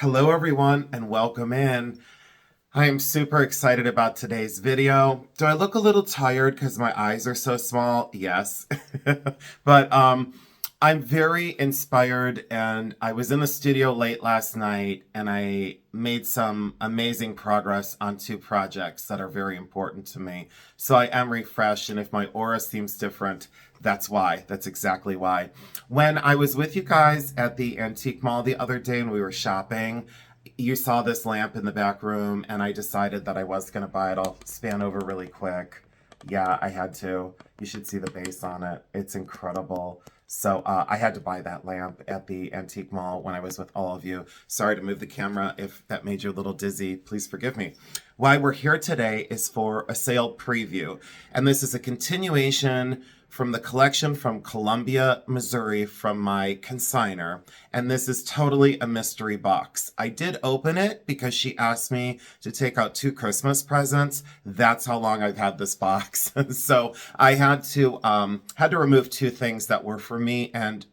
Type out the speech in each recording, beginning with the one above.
Hello everyone and welcome in. I am super excited about today's video. Do I look a little tired because my eyes are so small? Yes. But I'm very inspired, and I was in the studio late last night and I made some amazing progress on two projects that are very important to me. So I am refreshed, and if my aura seems different, that's why. That's exactly why. When I was with you guys at the antique mall the other day and we were shopping, you saw this lamp in the back room and I decided that I was going to buy it. I'll span over really quick. Yeah, I had to. You should see the base on it. It's incredible. So I had to buy that lamp at the antique mall when I was with all of you. Sorry to move the camera if that made you a little dizzy. Please forgive me. Why we're here today is for a sale preview. And this is a continuation from the collection from Columbia, Missouri, from my consignor. And this is totally a mystery box. I did open it because she asked me to take out 2 Christmas presents. That's how long I've had this box. So I had to remove 2 things that were for me and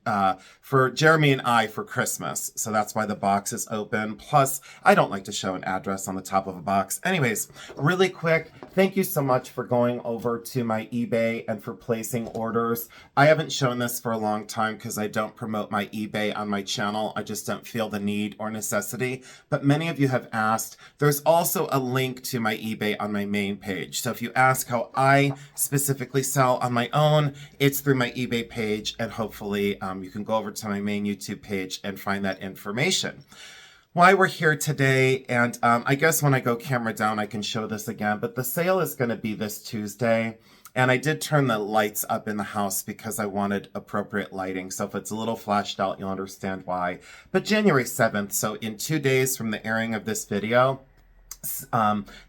for Jeremy and I for Christmas. So that's why the box is open. Plus, I don't like to show an address on the top of a box. Anyways, really quick, thank you so much for going over to my eBay and for placing orders. I haven't shown this for a long time because I don't promote my eBay on my channel. I just don't feel the need or necessity. But many of you have asked. There's also a link to my eBay on my main page. So if you ask how I specifically sell on my own, it's through my eBay page, and hopefully you can go over to my main YouTube page and find that information. Why we're here today, and I guess when I go camera down I can show this again, but the sale is going to be this Tuesday. And I did turn the lights up in the house because I wanted appropriate lighting. So if it's a little flashed out, you'll understand why. But January 7th, so in 2 days from the airing of this video,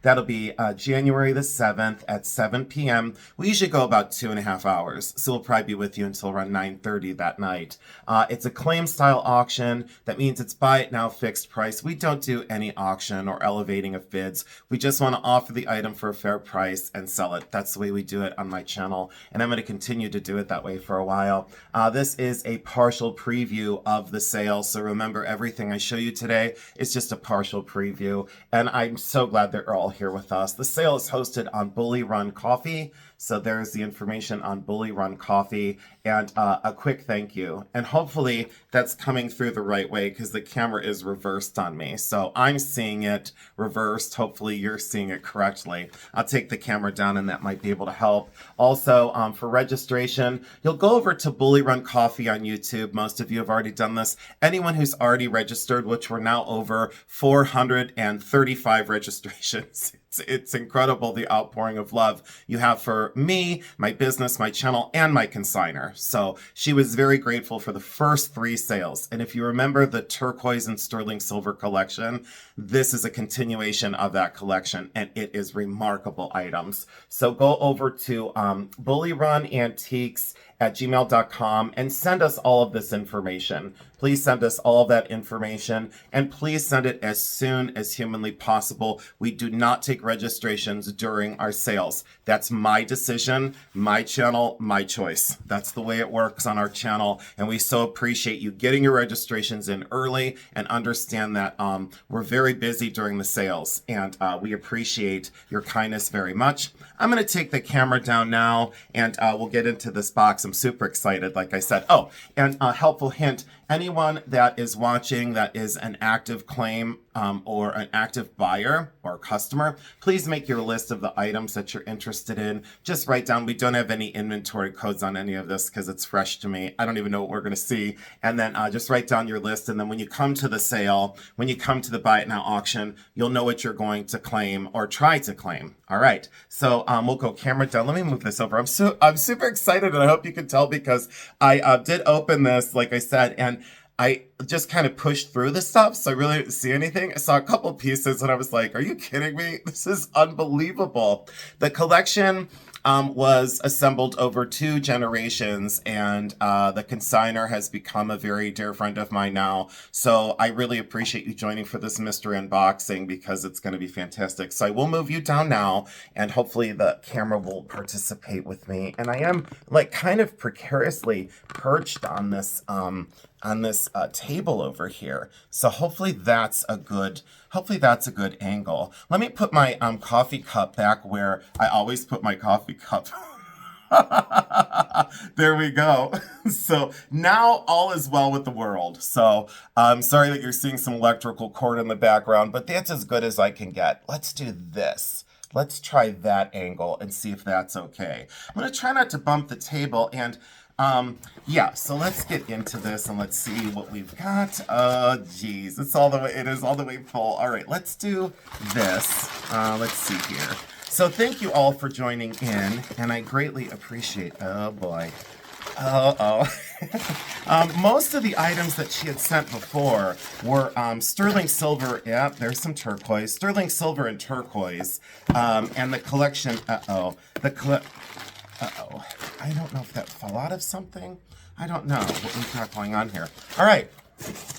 that'll be January the 7th at 7 p.m. We usually go about 2.5 hours, so we'll probably be with you until around 9:30 that night. It's a claim style auction. That means it's buy it now fixed price. We don't do any auction or elevating of bids. We just want to offer the item for a fair price and sell it. That's the way we do it on my channel, and I'm going to continue to do it that way for a while. This is a partial preview of the sale, so remember, everything I show you today is just a partial preview, and I'm so glad they're all here with us. The sale is hosted on Bully Run Coffee. So there's the information on Bully Run Coffee, and a quick thank you. And hopefully that's coming through the right way because the camera is reversed on me. So I'm seeing it reversed. Hopefully you're seeing it correctly. I'll take the camera down and that might be able to help. Also, for registration, you'll go over to Bully Run Coffee on YouTube. Most of you have already done this. Anyone who's already registered, which we're now over 435 registrations. It's incredible the outpouring of love you have for me, my business, my channel, and my consignor. So she was very grateful for the first 3 sales. And if you remember the turquoise and sterling silver collection, this is a continuation of that collection, and it is remarkable items. So go over to bullyrunantiques@gmail.com and send us all of this information. Please send us all of that information, and please send it as soon as humanly possible. We do not take registrations during our sales. That's my decision, my channel, my choice. That's the way it works on our channel, and we so appreciate you getting your registrations in early and understand that we're very busy during the sales, and we appreciate your kindness very much. I'm going to take the camera down now, and we'll get into this box. I'm super excited, like I said. Oh, and a helpful hint, anyone that is watching that is an active claim or an active buyer or customer, please make your list of the items that you're interested in. Just write down, we don't have any inventory codes on any of this because it's fresh to me. I don't even know what we're going to see. And then just write down your list. And then when you come to the sale, when you come to the buy it now auction, you'll know what you're going to claim or try to claim. All right. So we'll go camera down. Let me move this over. I'm super excited, and I hope you can tell because I did open this, like I said, and I just kind of pushed through the stuff, so I really didn't see anything. I saw a couple pieces, and I was like, are you kidding me? This is unbelievable. The collection was assembled over 2 generations, and the consignor has become a very dear friend of mine now. So I really appreciate you joining for this mystery unboxing because it's going to be fantastic. So I will move you down now, and hopefully the camera will participate with me. And I am like kind of precariously perched on this on this table over here. So hopefully that's a good angle. Let me put my coffee cup back where I always put my coffee cup. There we go. So now all is well with the world. So I'm sorry that you're seeing some electrical cord in the background, but that's as good as I can get. Let's do this. Let's try that angle and see if that's okay. I'm going to try not to bump the table and yeah, so let's get into this and let's see what we've got. Oh, geez, it is all the way full. All right, let's do this. Let's see here. So thank you all for joining in, and I greatly appreciate, oh boy. Most of the items that she had sent before were sterling silver. Yeah, there's some turquoise. Sterling silver and turquoise. And the collection, I don't know if that fell out of something. I don't know what we've got going on here. All right,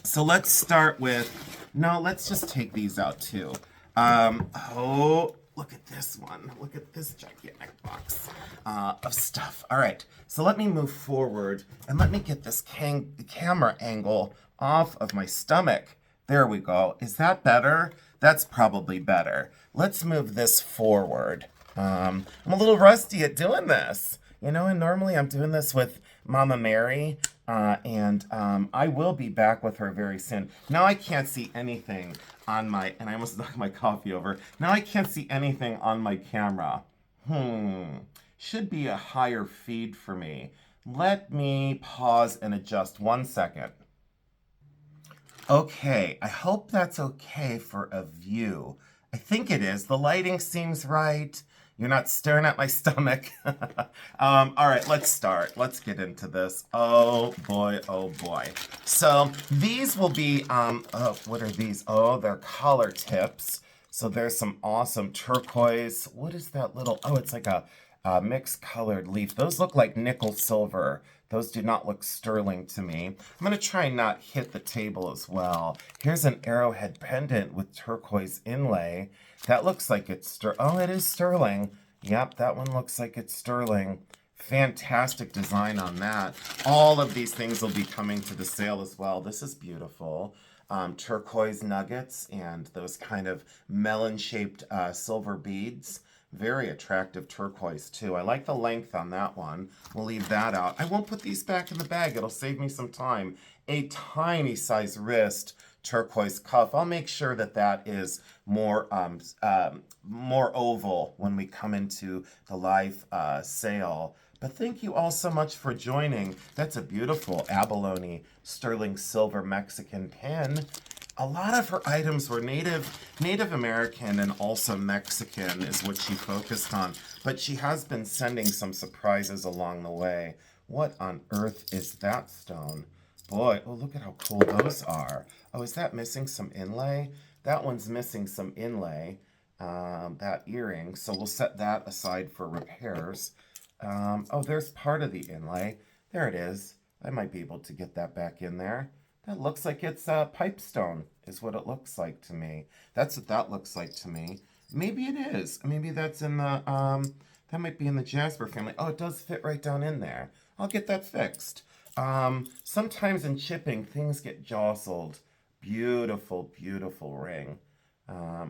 so let's start with, no, let's just take these out too. Oh, look at this one. Look at this gigantic box of stuff. All right, so let me move forward and let me get this camera angle off of my stomach. There we go. Is that better? That's probably better. Let's move this forward. I'm a little rusty at doing this, you know, and normally I'm doing this with Mama Mary, and I will be back with her very soon. Now I can't see anything on my, and I almost knocked my coffee over. Now I can't see anything on my camera. Should be a higher feed for me. Let me pause and adjust 1 second. Okay, I hope that's okay for a view. I think it is. The lighting seems right. You're not staring at my stomach. All right, let's start. Let's get into this. Oh boy, oh boy. So these will be, what are these? Oh, they're collar tips. So there's some awesome turquoise. What is that little, oh, it's like a mixed colored leaf. Those look like nickel silver. Those do not look sterling to me. I'm going to try and not hit the table as well. Here's an arrowhead pendant with turquoise inlay. That looks like it's oh, it is sterling. Yep, that one looks like it's sterling. Fantastic design on that. All of these things will be coming to the sale as well. This is beautiful. Turquoise nuggets and those kind of melon-shaped silver beads. Very attractive turquoise too. I like the length on that one. We'll leave that out. I won't put these back in the bag. It'll save me some time. A tiny size wrist turquoise cuff. I'll make sure that that is more oval when we come into the live sale. But thank you all so much for joining. That's a beautiful abalone sterling silver Mexican pin. A lot of her items were Native American and also Mexican is what she focused on. But she has been sending some surprises along the way. What on earth is that stone? Boy, oh, look at how cool those are. Oh, is that missing some inlay? That one's missing some inlay, that earring. So we'll set that aside for repairs. Oh, there's part of the inlay. There it is. I might be able to get that back in there. That looks like it's pipestone, is what it looks like to me. That's what that looks like to me. Maybe it is. Maybe that's in the, that might be in the Jasper family. Oh, it does fit right down in there. I'll get that fixed. Sometimes in chipping, things get jostled. Beautiful, beautiful ring.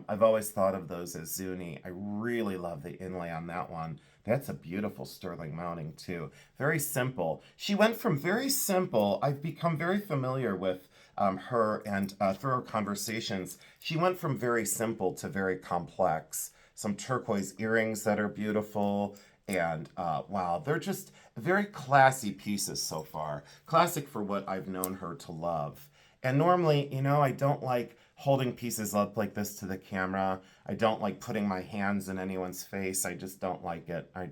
I've always thought of those as Zuni. I really love the inlay on that one. That's a beautiful sterling mounting too. Very simple. She went from very simple. I've become very familiar with her and through our conversations. She went from very simple to very complex. Some turquoise earrings that are beautiful. And wow, they're just very classy pieces so far. Classic for what I've known her to love. And normally, you know, I don't like holding pieces up like this to the camera. I don't like putting my hands in anyone's face. I just don't like it. I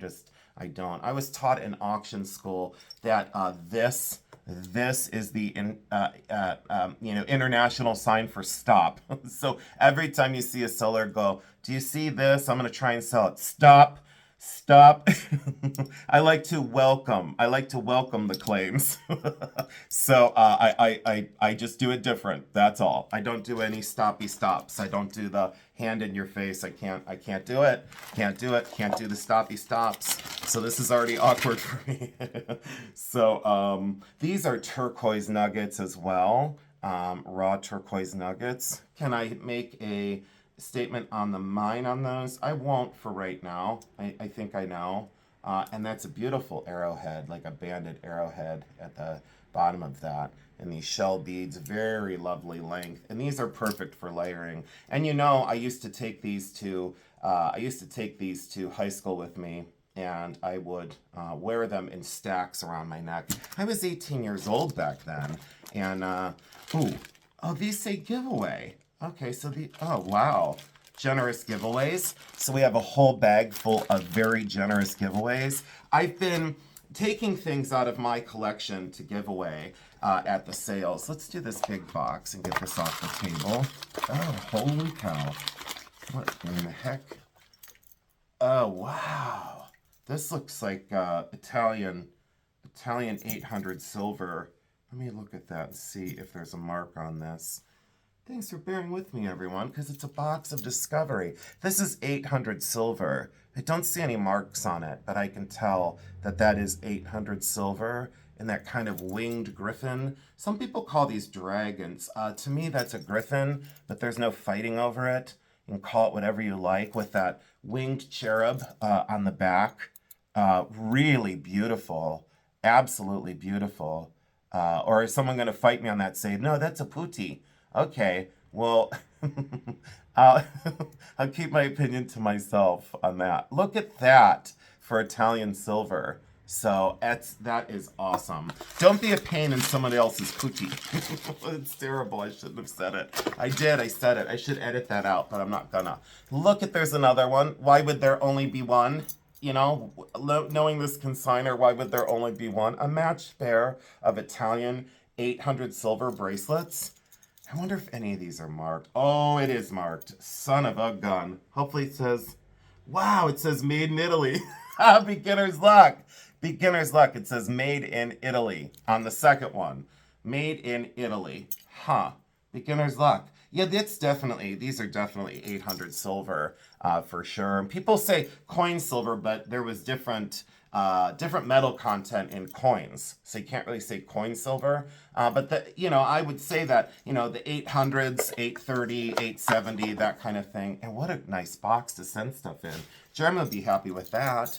don't. I was taught in auction school that this is the international sign for stop. So every time you see a seller go, do you see this? I'm going to try and sell it. Stop. Stop. I like to welcome the claims. So I just do it different. That's all. I don't do any stoppy stops. I don't do the hand in your face. I can't do it. Can't do it. Can't do the stoppy stops. So this is already awkward for me. So these are turquoise nuggets as well. Raw turquoise nuggets. Can I make a statement on the mine on those? I won't for right now. I think I know. And that's a beautiful arrowhead, like a banded arrowhead at the bottom of that. And these shell beads, very lovely length. And these are perfect for layering. And you know, I used to take these to high school with me, and I would wear them in stacks around my neck. I was 18 years old back then. And, oh, these say giveaway. Okay, so oh, wow. Generous giveaways. So we have a whole bag full of very generous giveaways. I've been taking things out of my collection to give away at the sales. Let's do this big box and get this off the table. Oh, holy cow. What in the heck? Oh, wow. This looks like Italian 800 silver. Let me look at that and see if there's a mark on this. Thanks for bearing with me, everyone, because it's a box of discovery. This is 800 silver. I don't see any marks on it, but I can tell that that is 800 silver in that kind of winged griffin. Some people call these dragons. To me, that's a griffin, but there's no fighting over it. You can call it whatever you like, with that winged cherub on the back. Really beautiful. Absolutely beautiful. Or is someone going to fight me on that, say, no, that's a putti? Okay, well, I'll, I'll keep my opinion to myself on that. Look at that for Italian silver. So that is awesome. Don't be a pain in someone else's putti. It's terrible. I shouldn't have said it. I did. I said it. I should edit that out, but I'm not gonna. Look at, there's another one. Why would there only be one? You know, knowing this consignor, why would there only be one? A matched pair of Italian 800 silver bracelets. I wonder if any of these are marked. Oh, it is marked. Son of a gun. Hopefully it says, wow, it says made in Italy. Beginner's luck. Beginner's luck. It says made in Italy on the second one. Made in Italy. Huh. Beginner's luck. Yeah, these are definitely 800 silver for sure. And people say coin silver, but there was different metal content in coins. So you can't really say coin silver. But I would say that, the 800s, 830, 870, that kind of thing. And what a nice box to send stuff in. Jeremy would be happy with that.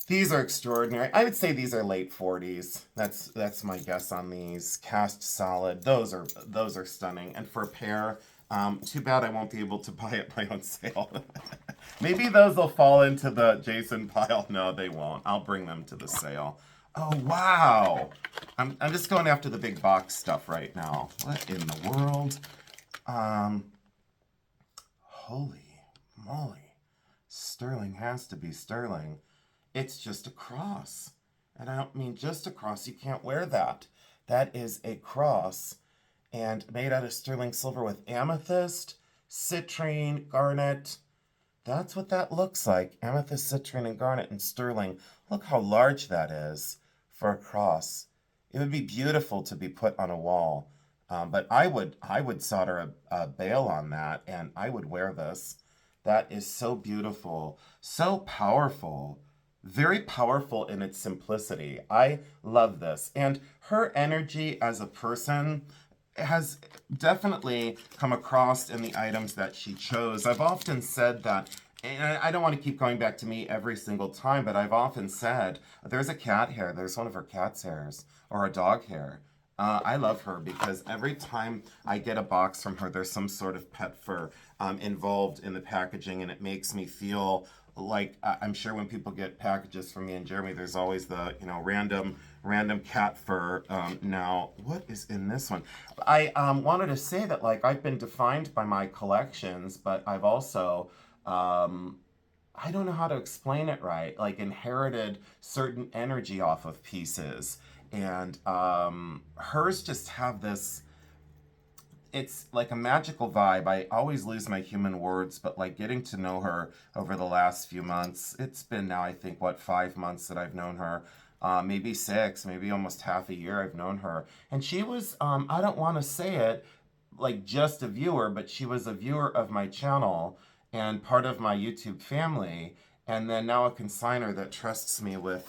These are extraordinary. I would say these are late 40s. That's my guess on these. Cast solid. Those are stunning. And for a pair, too bad I won't be able to buy at my own sale. Maybe those will fall into the Jason pile. No, they won't. I'll bring them to the sale. Oh, wow. I'm just going after the big box stuff right now. What in the world? Holy moly. Sterling has to be sterling. It's just a cross. And I don't mean just a cross. You can't wear that. That is a cross. And made out of sterling silver with amethyst, citrine, garnet. That's what that looks like. Amethyst, citrine, and garnet and sterling. Look how large that is for a cross. It would be beautiful to be put on a wall. But I would solder a bail on that, and I would wear this. That is so beautiful, so powerful. Very powerful in its simplicity. I love this. And her energy as a person has definitely come across in the items that she chose. I've often said that, and I don't want to keep going back to me every single time, but I've often said, there's a cat hair, there's one of her cat's hairs, or a dog hair. I love her because every time I get a box from her, there's some sort of pet fur involved in the packaging, and it makes me feel like, I'm sure when people get packages from me and Jeremy, there's always the random cat fur. Now, what is in this one? I wanted to say that, like, I've been defined by my collections, but I've also I don't know how to explain it right, like inherited certain energy off of pieces. And hers just have this, it's like a magical vibe. I always lose my human words, but like getting to know her over the last few months, it's been now, I think, what, 5 months that I've known her. Maybe 6, maybe almost half a year I've known her. And she was, I don't want to say it like just a viewer, but she was a viewer of my channel and part of my YouTube family. And then now a consignor that trusts me with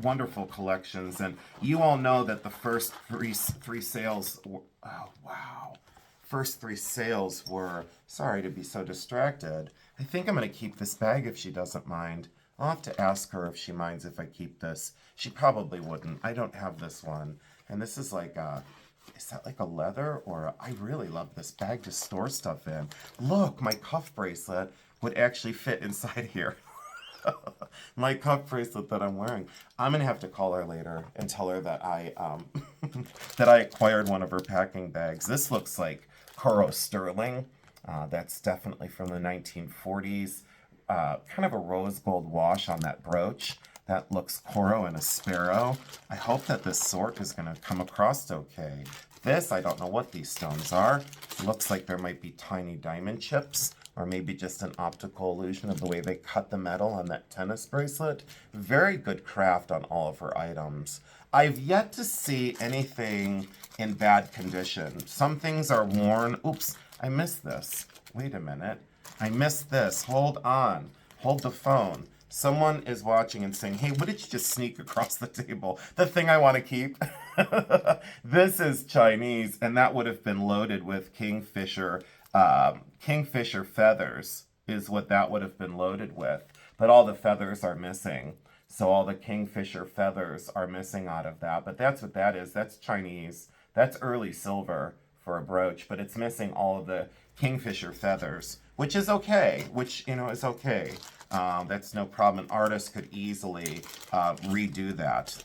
wonderful collections. And you all know that the first three sales were, oh wow, first 3 sales were, sorry to be so distracted. I think I'm going to keep this bag if she doesn't mind. I'll have to ask her if she minds if I keep this. She probably wouldn't. I don't have this one. And this is like is that like a leather? Or I really love this bag to store stuff in. Look, my cuff bracelet would actually fit inside here. My cuff bracelet that I'm wearing. I'm gonna have to call her later and tell her that I that I acquired one of her packing bags. This looks like Coro sterling. That's definitely from the 1940s. Kind of a rose gold wash on that brooch. That looks coral and a sparrow. I hope that this sort is going to come across okay. This, I don't know what these stones are. Looks like there might be tiny diamond chips, or maybe just an optical illusion of the way they cut the metal on that tennis bracelet. Very good craft on all of her items. I've yet to see anything in bad condition. Some things are worn. Oops, I missed this. Wait a minute. I missed this. Hold on. Hold the phone. Someone is watching and saying, hey, what did you just sneak across the table? The thing I want to keep. This is Chinese, and that would have been loaded with kingfisher. Kingfisher feathers is what that would have been loaded with. But all the feathers are missing. So all the kingfisher feathers are missing out of that. But that's what that is. That's Chinese. That's early silver for a brooch. But it's missing all of the kingfisher feathers, which is okay. Which, you know, is okay. That's no problem. An artist could easily redo that,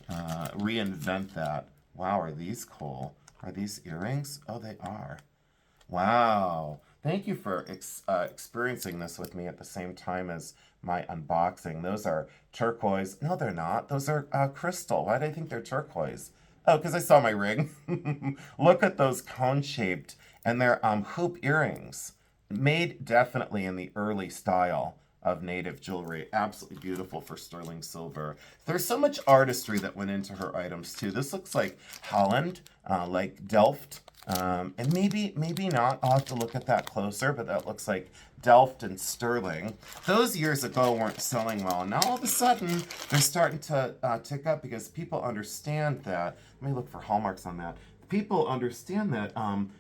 reinvent that. Wow, are these cool? Are these earrings? Oh, they are. Wow. Thank you for experiencing this with me at the same time as my unboxing. Those are turquoise. No, they're not. Those are crystal. Why do I think they're turquoise? Oh, because I saw my ring. Look at those cone-shaped, and they're hoop earrings. Made definitely in the early style of native jewelry. Absolutely beautiful for sterling silver. There's so much artistry that went into her items too. This looks like Holland, like Delft, and maybe not. I'll have to look at that closer, but that looks like Delft and sterling. Those years ago weren't selling well, and now all of a sudden they're starting to tick up because people understand that. Let me look for hallmarks on that. People understand that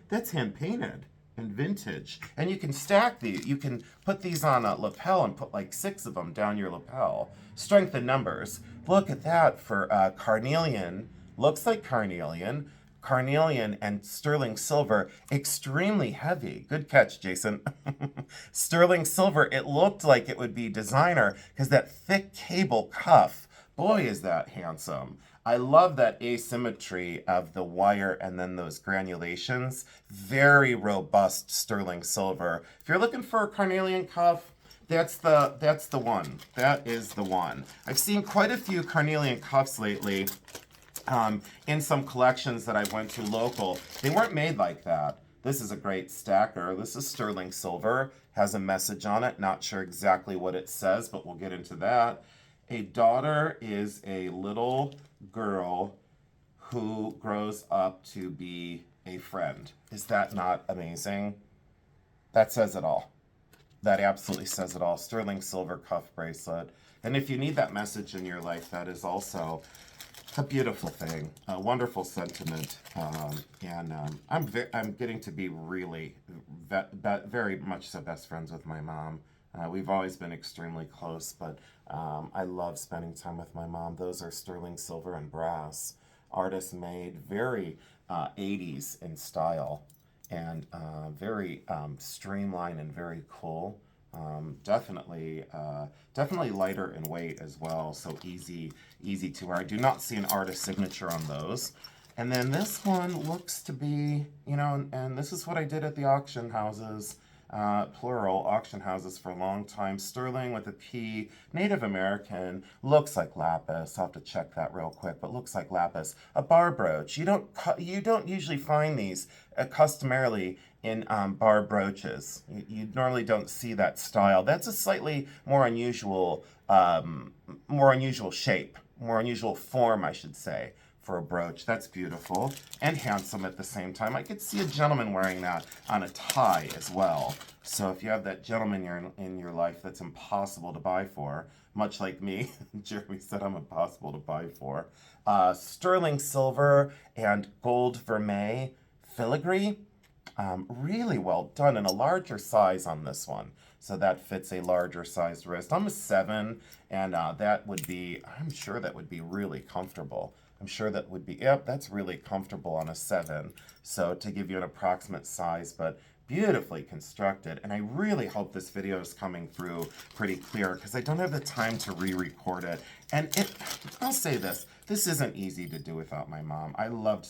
that's hand painted and vintage, and you can stack these. You can put these on a lapel and put like 6 of them down your lapel. Strength in numbers. Look at that for carnelian. Looks like carnelian. Carnelian and sterling silver, extremely heavy. Good catch, Jason. Sterling silver, it looked like it would be designer because that thick cable cuff, boy, is that handsome. I love that asymmetry of the wire and then those granulations. Very robust sterling silver. If you're looking for a carnelian cuff, that's the one. That is the one. I've seen quite a few carnelian cuffs lately in some collections that I went to local. They weren't made like that. This is a great stacker. This is sterling silver. Has a message on it. Not sure exactly what it says, but we'll get into that. A daughter is a little girl who grows up to be a friend. Is that not amazing? That says it all. That absolutely says it all. Sterling silver cuff bracelet. And if you need that message in your life, that is also a beautiful thing, a wonderful sentiment, and I'm getting to be really very much so best friends with my mom. We've always been extremely close, but I love spending time with my mom. Those are sterling silver and brass, artist made, very 80s in style, and very streamlined and very cool. Definitely lighter in weight as well, so easy to wear. I do not see an artist signature on those. And then this one looks to be, you know, and this is what I did at the auction houses. plural, auction houses for a long time. Sterling with a P, Native American, looks like lapis. I'll have to check that real quick, but looks like lapis. A bar brooch. You don't usually find these customarily in bar brooches. You normally don't see that style. That's a slightly more unusual shape, more unusual form, I should say, for a brooch. That's beautiful and handsome at the same time. I could see a gentleman wearing that on a tie as well. So if you have that gentleman in your life that's impossible to buy for, much like me, Jeremy said I'm impossible to buy for. Sterling silver and gold vermeil filigree. Really well done, and a larger size on this one. So that fits a larger sized wrist. I'm a 7, and I'm sure that would be really comfortable. I'm sure that would be, yep, that's really comfortable on a 7. So to give you an approximate size, but beautifully constructed. And I really hope this video is coming through pretty clear because I don't have the time to re-record it. And I'll say this isn't easy to do without my mom. I love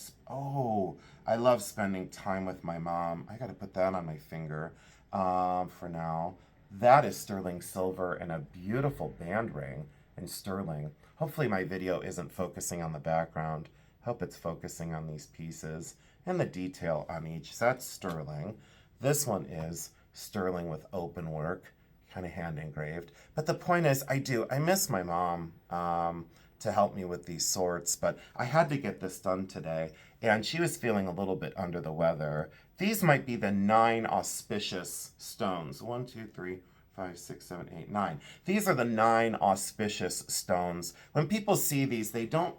spending time with my mom. I gotta put that on my finger for now. That is sterling silver and a beautiful band ring in sterling. Hopefully my video isn't focusing on the background. Hope it's focusing on these pieces and the detail on each. So that's sterling. This one is sterling with open work, kind of hand engraved. But the point is, I miss my mom to help me with these sorts, but I had to get this done today, and she was feeling a little bit under the weather. These might be the 9 auspicious stones. 1, 2, 3, 5, 6, 7, 8, 9. These are the 9 auspicious stones. When people see these, they don't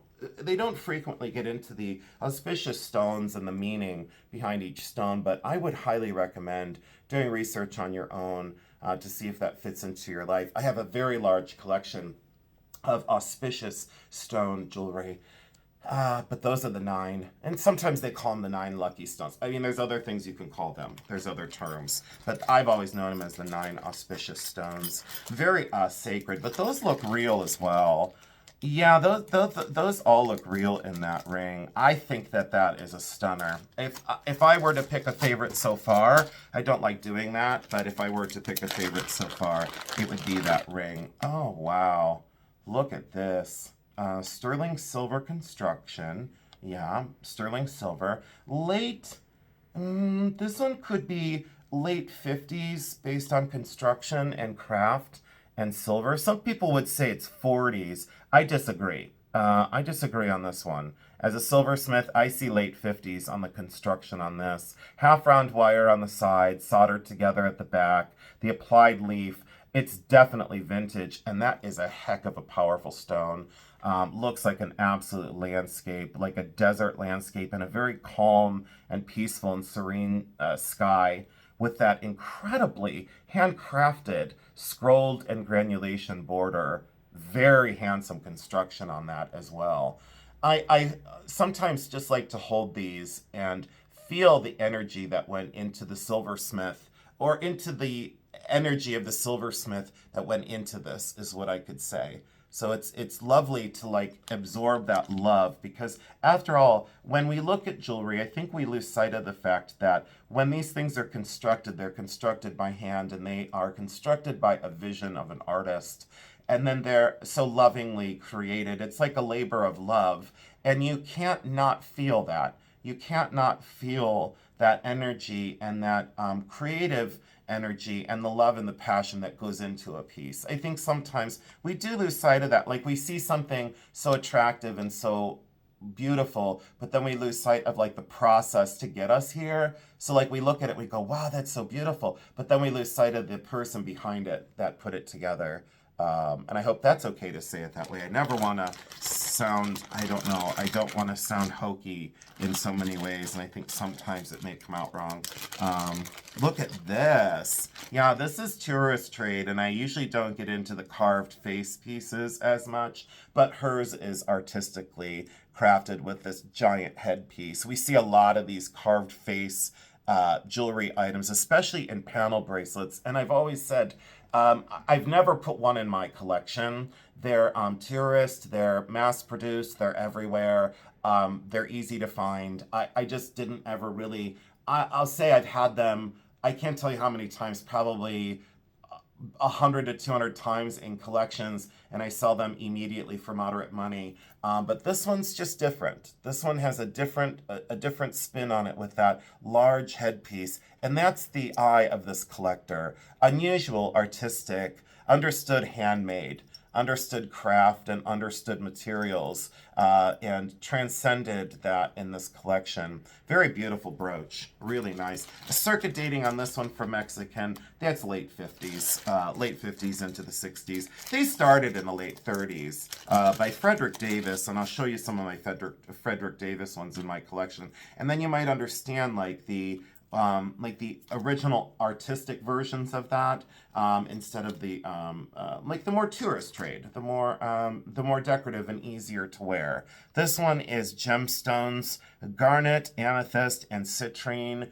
frequently get into the auspicious stones and the meaning behind each stone, but I would highly recommend doing research on your own to see if that fits into your life. I have a very large collection of auspicious stone jewelry, but those are the 9, and sometimes they call them the 9 lucky stones. I mean, there's other things you can call them. There's other terms, but I've always known them as the 9 auspicious stones. Very sacred, but those look real as well. Yeah, those all look real in that ring. I think that is a stunner. If I were to pick a favorite so far, I don't like doing that, but if I were to pick a favorite so far, it would be that ring. Oh, wow. Look at this. Sterling silver construction. Yeah, sterling silver. This one could be late 50s based on construction and craft and silver. Some people would say it's 40s. I disagree. I disagree on this one. As a silversmith, I see late 50s on the construction on this. Half round wire on the side, soldered together at the back, the applied leaf. It's definitely vintage, and that is a heck of a powerful stone. Looks like an absolute landscape, like a desert landscape, and a very calm and peaceful and serene sky with that incredibly handcrafted, scrolled and granulation border. Very handsome construction on that as well. I sometimes just like to hold these and feel the energy that went into the silversmith, or into the energy of the silversmith that went into this, is what I could say. So it's lovely to like absorb that love, because after all, when we look at jewelry, I think we lose sight of the fact that when these things are constructed, they're constructed by hand, and they are constructed by a vision of an artist. And then they're so lovingly created. It's like a labor of love, and you can't not feel that. You can't not feel that energy and that creative energy and the love and the passion that goes into a piece. I think sometimes we do lose sight of that. Like, we see something so attractive and so beautiful, but then we lose sight of like the process to get us here. So like we look at it, we go, wow, that's so beautiful. But then we lose sight of the person behind it that put it together. And I hope that's okay to say it that way. I never want to sound, I don't want to sound hokey in so many ways, and I think sometimes it may come out wrong. Look at this. Yeah, this is tourist trade, and I usually don't get into the carved face pieces as much, but hers is artistically crafted with this giant headpiece. We see a lot of these carved face jewelry items, especially in panel bracelets, and I've always said, I've never put one in my collection. They're tourist, they're mass-produced, they're everywhere, they're easy to find. I just didn't ever really, I'll say I've had them I can't tell you how many times, probably 100 to 200 times in collections, and I sell them immediately for moderate money. But this one's just different. This one has a different spin on it with that large headpiece, and that's the eye of this collector. Unusual, artistic, understood handmade, understood craft, and understood materials, and transcended that in this collection. Very beautiful brooch, really nice. Circuit dating on this one for Mexican, that's late 50s into the 60s. They started in the late 30s by Frederick Davis, and I'll show you some of my Frederick Davis ones in my collection. And then you might understand like the original artistic versions of that, instead of the like the more tourist trade, the more decorative and easier to wear. This one is gemstones, garnet, amethyst, and citrine,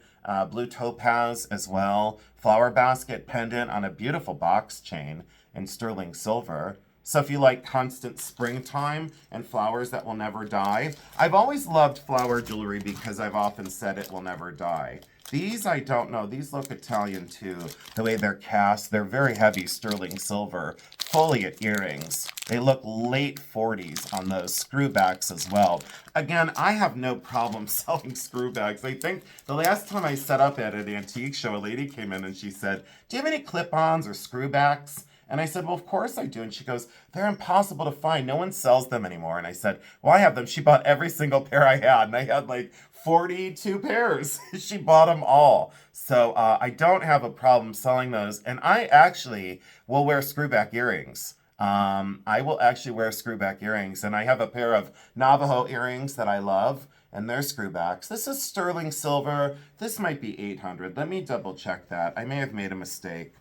blue topaz as well. Flower basket pendant on a beautiful box chain in sterling silver. So if you like constant springtime and flowers that will never die. I've always loved flower jewelry because I've often said it will never die. These, I don't know. These look Italian too, the way they're cast. They're very heavy sterling silver. Foliate earrings. They look late 40s on those. Screwbacks as well. Again, I have no problem selling screwbacks. I think the last time I set up at an antique show, a lady came in and she said, "Do you have any clip-ons or screwbacks?" And I said, "Well, of course I do." And she goes, "They're impossible to find. No one sells them anymore." And I said, "Well, I have them." She bought every single pair I had. And I had like 42 pairs. She bought them all. So I don't have a problem selling those. And I actually will wear screwback earrings. I will actually wear screwback earrings. And I have a pair of Navajo earrings that I love. And they're screwbacks. This is sterling silver. This might be 800. Let me double check that. I may have made a mistake.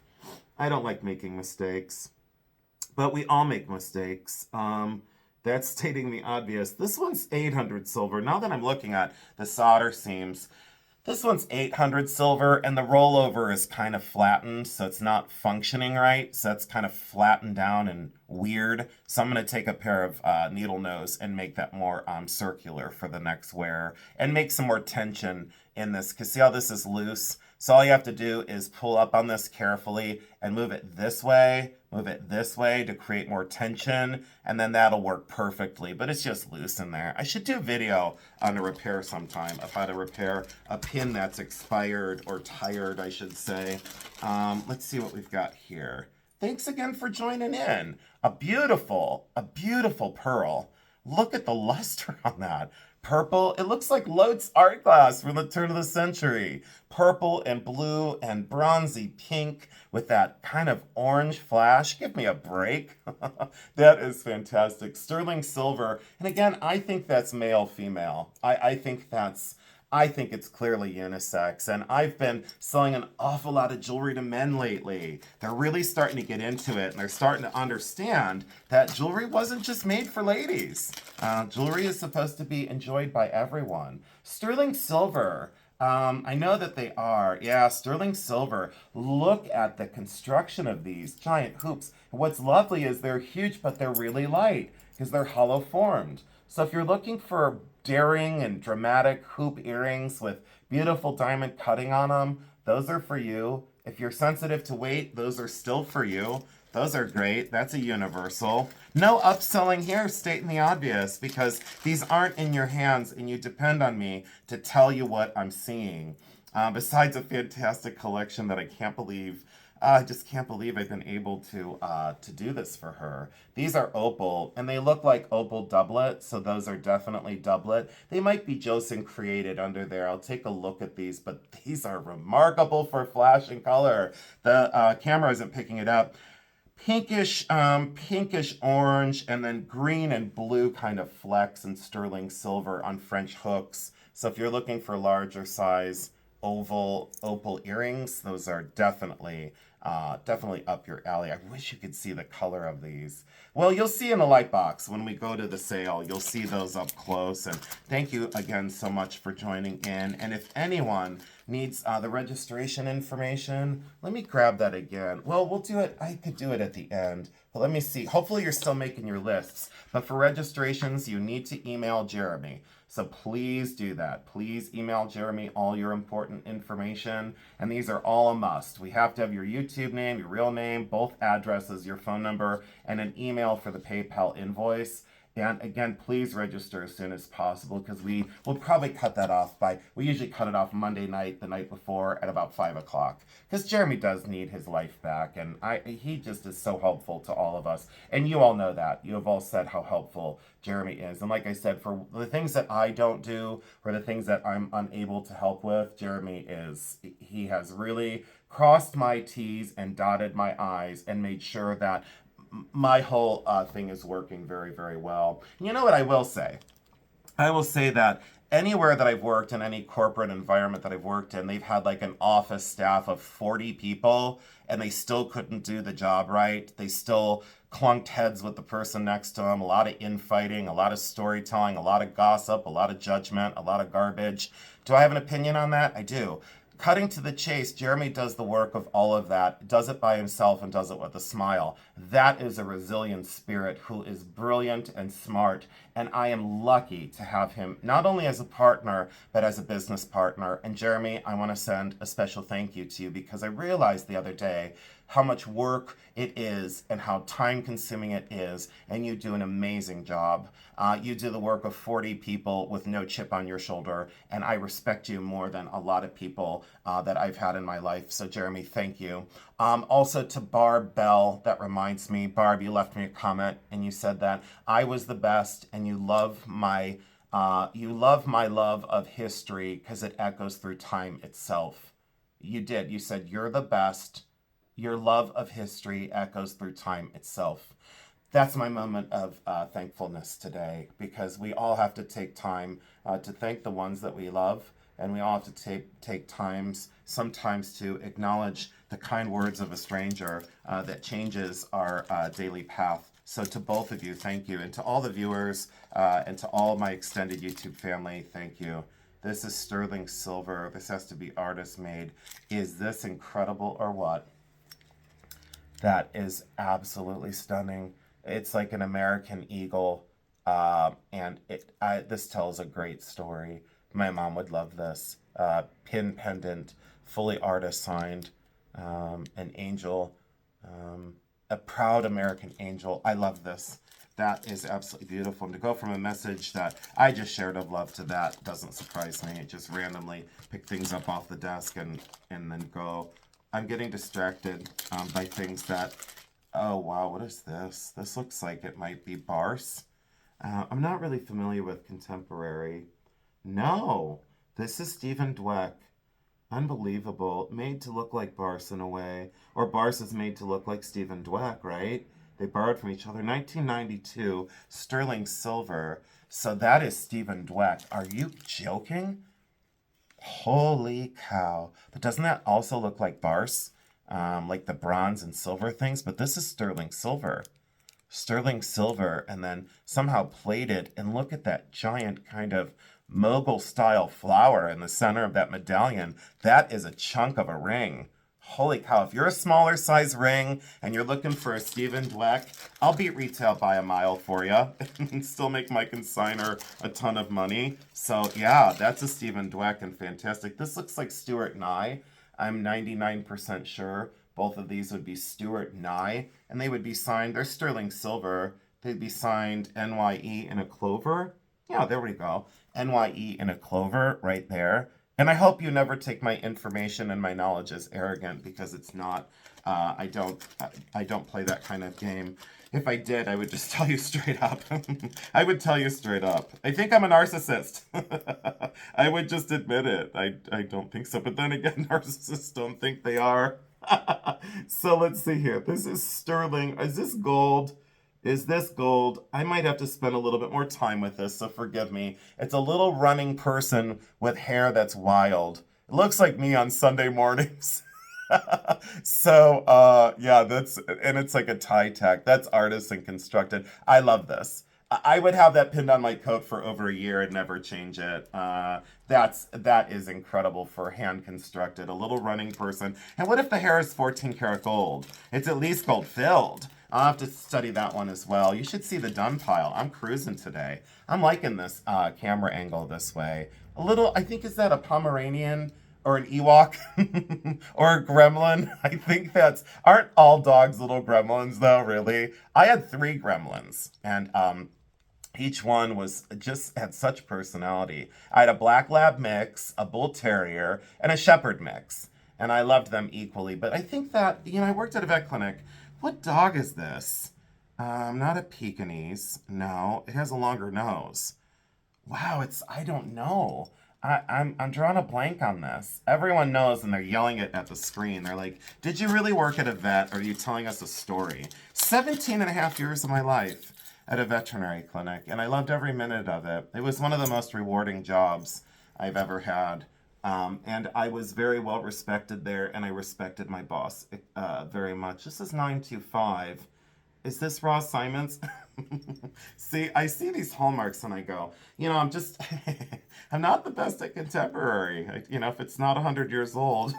I don't like making mistakes, but we all make mistakes. That's stating the obvious. This one's 800 silver. Now that I'm looking at the solder seams, this one's 800 silver, and the rollover is kind of flattened, so it's not functioning right. So it's kind of flattened down and weird. So I'm going to take a pair of needle nose and make that more circular for the next wear, and make some more tension in this, because see how this is loose? So all you have to do is pull up on this carefully and move it this way to create more tension, and then that'll work perfectly, but it's just loose in there. I should do a video on a repair sometime of how to repair a pin that's expired or tired, I should say. Let's see what we've got here. Thanks again for joining in. A beautiful pearl. Look at the luster on that. Purple, it looks like Lode's art glass from the turn of the century. Purple and blue and bronzy pink with that kind of orange flash. Give me a break. That is fantastic. Sterling silver. And again, I think that's male, female. I think it's clearly unisex, and I've been selling an awful lot of jewelry to men lately. They're really starting to get into it, and they're starting to understand that jewelry wasn't just made for ladies. Jewelry is supposed to be enjoyed by everyone. Sterling silver. I know that they are. Yeah, sterling silver. Look at the construction of these giant hoops. What's lovely is they're huge, but they're really light because they're hollow formed. So if you're looking for daring and dramatic hoop earrings with beautiful diamond cutting on them, those are for you. If you're sensitive to weight, those are still for you. Those are great. That's a universal. No upselling here, stating the obvious, because these aren't in your hands and you depend on me to tell you what I'm seeing. Besides a fantastic collection that I just can't believe I've been able to do this for her. These are opal, and they look like opal doublet, so those are definitely doublet. They might be Jensen created under there. I'll take a look at these, but these are remarkable for flash and color. The camera isn't picking it up. Pinkish orange, and then green and blue kind of flecks and sterling silver on French hooks. So if you're looking for larger size opal earrings, those are definitely up your alley. I wish you could see the color of these. Well, you'll see in the light box when we go to the sale. You'll see those up close. And thank you again so much for joining in. And if anyone needs the registration information. Let me grab that again. Well, we'll do it. I could do it at the end. But let me see. Hopefully you're still making your lists. But for registrations, you need to email Jeremy. So please do that. Please email Jeremy all your important information. And these are all a must. We have to have your YouTube name, your real name, both addresses, your phone number, and an email for the PayPal invoice. And again, please register as soon as possible because we will probably cut that off we usually cut it off Monday night, the night before at about 5 o'clock. Because Jeremy does need his life back and he just is so helpful to all of us. And you all know that. You have all said how helpful Jeremy is. And like I said, for the things that I don't do or the things that I'm unable to help with, he has really crossed my T's and dotted my I's and made sure that my whole thing is working very, very well. And you know what I will say? I will say that anywhere that I've worked in any corporate environment that I've worked in, they've had like an office staff of 40 people and they still couldn't do the job right. They still clunked heads with the person next to them. A lot of infighting, a lot of storytelling, a lot of gossip, a lot of judgment, a lot of garbage. Do I have an opinion on that? I do. Cutting to the chase, Jeremy does the work of all of that, does it by himself and does it with a smile. That is a resilient spirit who is brilliant and smart, and I am lucky to have him not only as a partner, but as a business partner. And Jeremy, I want to send a special thank you to you because I realized the other day how much work it is and how time-consuming it is, and you do an amazing job. You do the work of 40 people with no chip on your shoulder, and I respect you more than a lot of people that I've had in my life. So, Jeremy, thank you. Also to Barb Bell, that reminds me, Barb, you left me a comment, and you said that I was the best, and you love my love of history because it echoes through time itself. You did. You said you're the best. Your love of history echoes through time itself. That's my moment of thankfulness today because we all have to take time to thank the ones that we love, and we all have to take times sometimes to acknowledge the kind words of a stranger that changes our daily path. So to both of you, thank you. And to all the viewers and to all my extended YouTube family, thank you. This is sterling silver. This has to be artist made. Is this incredible or what? That is absolutely stunning. It's like an American eagle, and this tells a great story. My mom would love this. Pin pendant, fully artist signed, an angel, a proud American angel. I love this. That is absolutely beautiful. And to go from a message that I just shared of love to that doesn't surprise me. It just randomly pick things up off the desk and then go. I'm getting distracted by things that, oh wow, what is this? This looks like it might be Barse. I'm not really familiar with contemporary. No, this is Stephen Dweck. Unbelievable. Made to look like Barse in a way. Or Barse is made to look like Stephen Dweck, right? They borrowed from each other. 1992, sterling silver. So that is Stephen Dweck. Are you joking? Holy cow. But doesn't that also look like Barse? Like the bronze and silver things? But this is sterling silver. Sterling silver and then somehow plated. And look at that giant kind of Mogul style flower in the center of that medallion. That is a chunk of a ring. Holy cow. If you're a smaller size ring and you're looking for a Stephen Dweck, I'll beat retail by a mile for you and still make my consignor a ton of money. So yeah, that's a Stephen Dweck and fantastic. This looks like Stuart Nye. I'm 99% sure both of these would be Stuart Nye and they would be signed, they're sterling silver. They'd be signed NYE in a clover. Yeah, there we go. NYE in a clover right there. And I hope you never take my information and my knowledge as arrogant because it's not. I don't play that kind of game. If I did, I would just tell you straight up. I would tell you straight up. I think I'm a narcissist. I would just admit it. I don't think so. But then again, narcissists don't think they are. So let's see here. This is sterling. Is this gold? Is this gold? I might have to spend a little bit more time with this, so forgive me. It's a little running person with hair that's wild. It looks like me on Sunday mornings. So, yeah, and it's like a tie tack. That's artisan constructed. I love this. I would have that pinned on my coat for over a year and never change it. That is incredible for hand constructed. A little running person. And what if the hair is 14 karat gold? It's at least gold filled. I'll have to study that one as well. You should see the done pile. I'm cruising today. I'm liking this camera angle this way. A little, I think, is that a Pomeranian or an Ewok or a gremlin? I think aren't all dogs little gremlins though, really? I had 3 gremlins, and each one was just had such personality. I had a black lab mix, a bull terrier, and a shepherd mix, and I loved them equally. But I think that, I worked at a vet clinic. What dog is this? Not a Pekingese. No, it has a longer nose. Wow, I don't know. I'm drawing a blank on this. Everyone knows, and they're yelling it at the screen. They're like, did you really work at a vet, or are you telling us a story? 17 and a half years of my life at a veterinary clinic, and I loved every minute of it. It was one of the most rewarding jobs I've ever had. And I was very well respected there, and I respected my boss very much. This is 925. Is this Ross Simons? See, I see these hallmarks and I go, I'm just, I'm not the best at contemporary. If it's not 100 years old,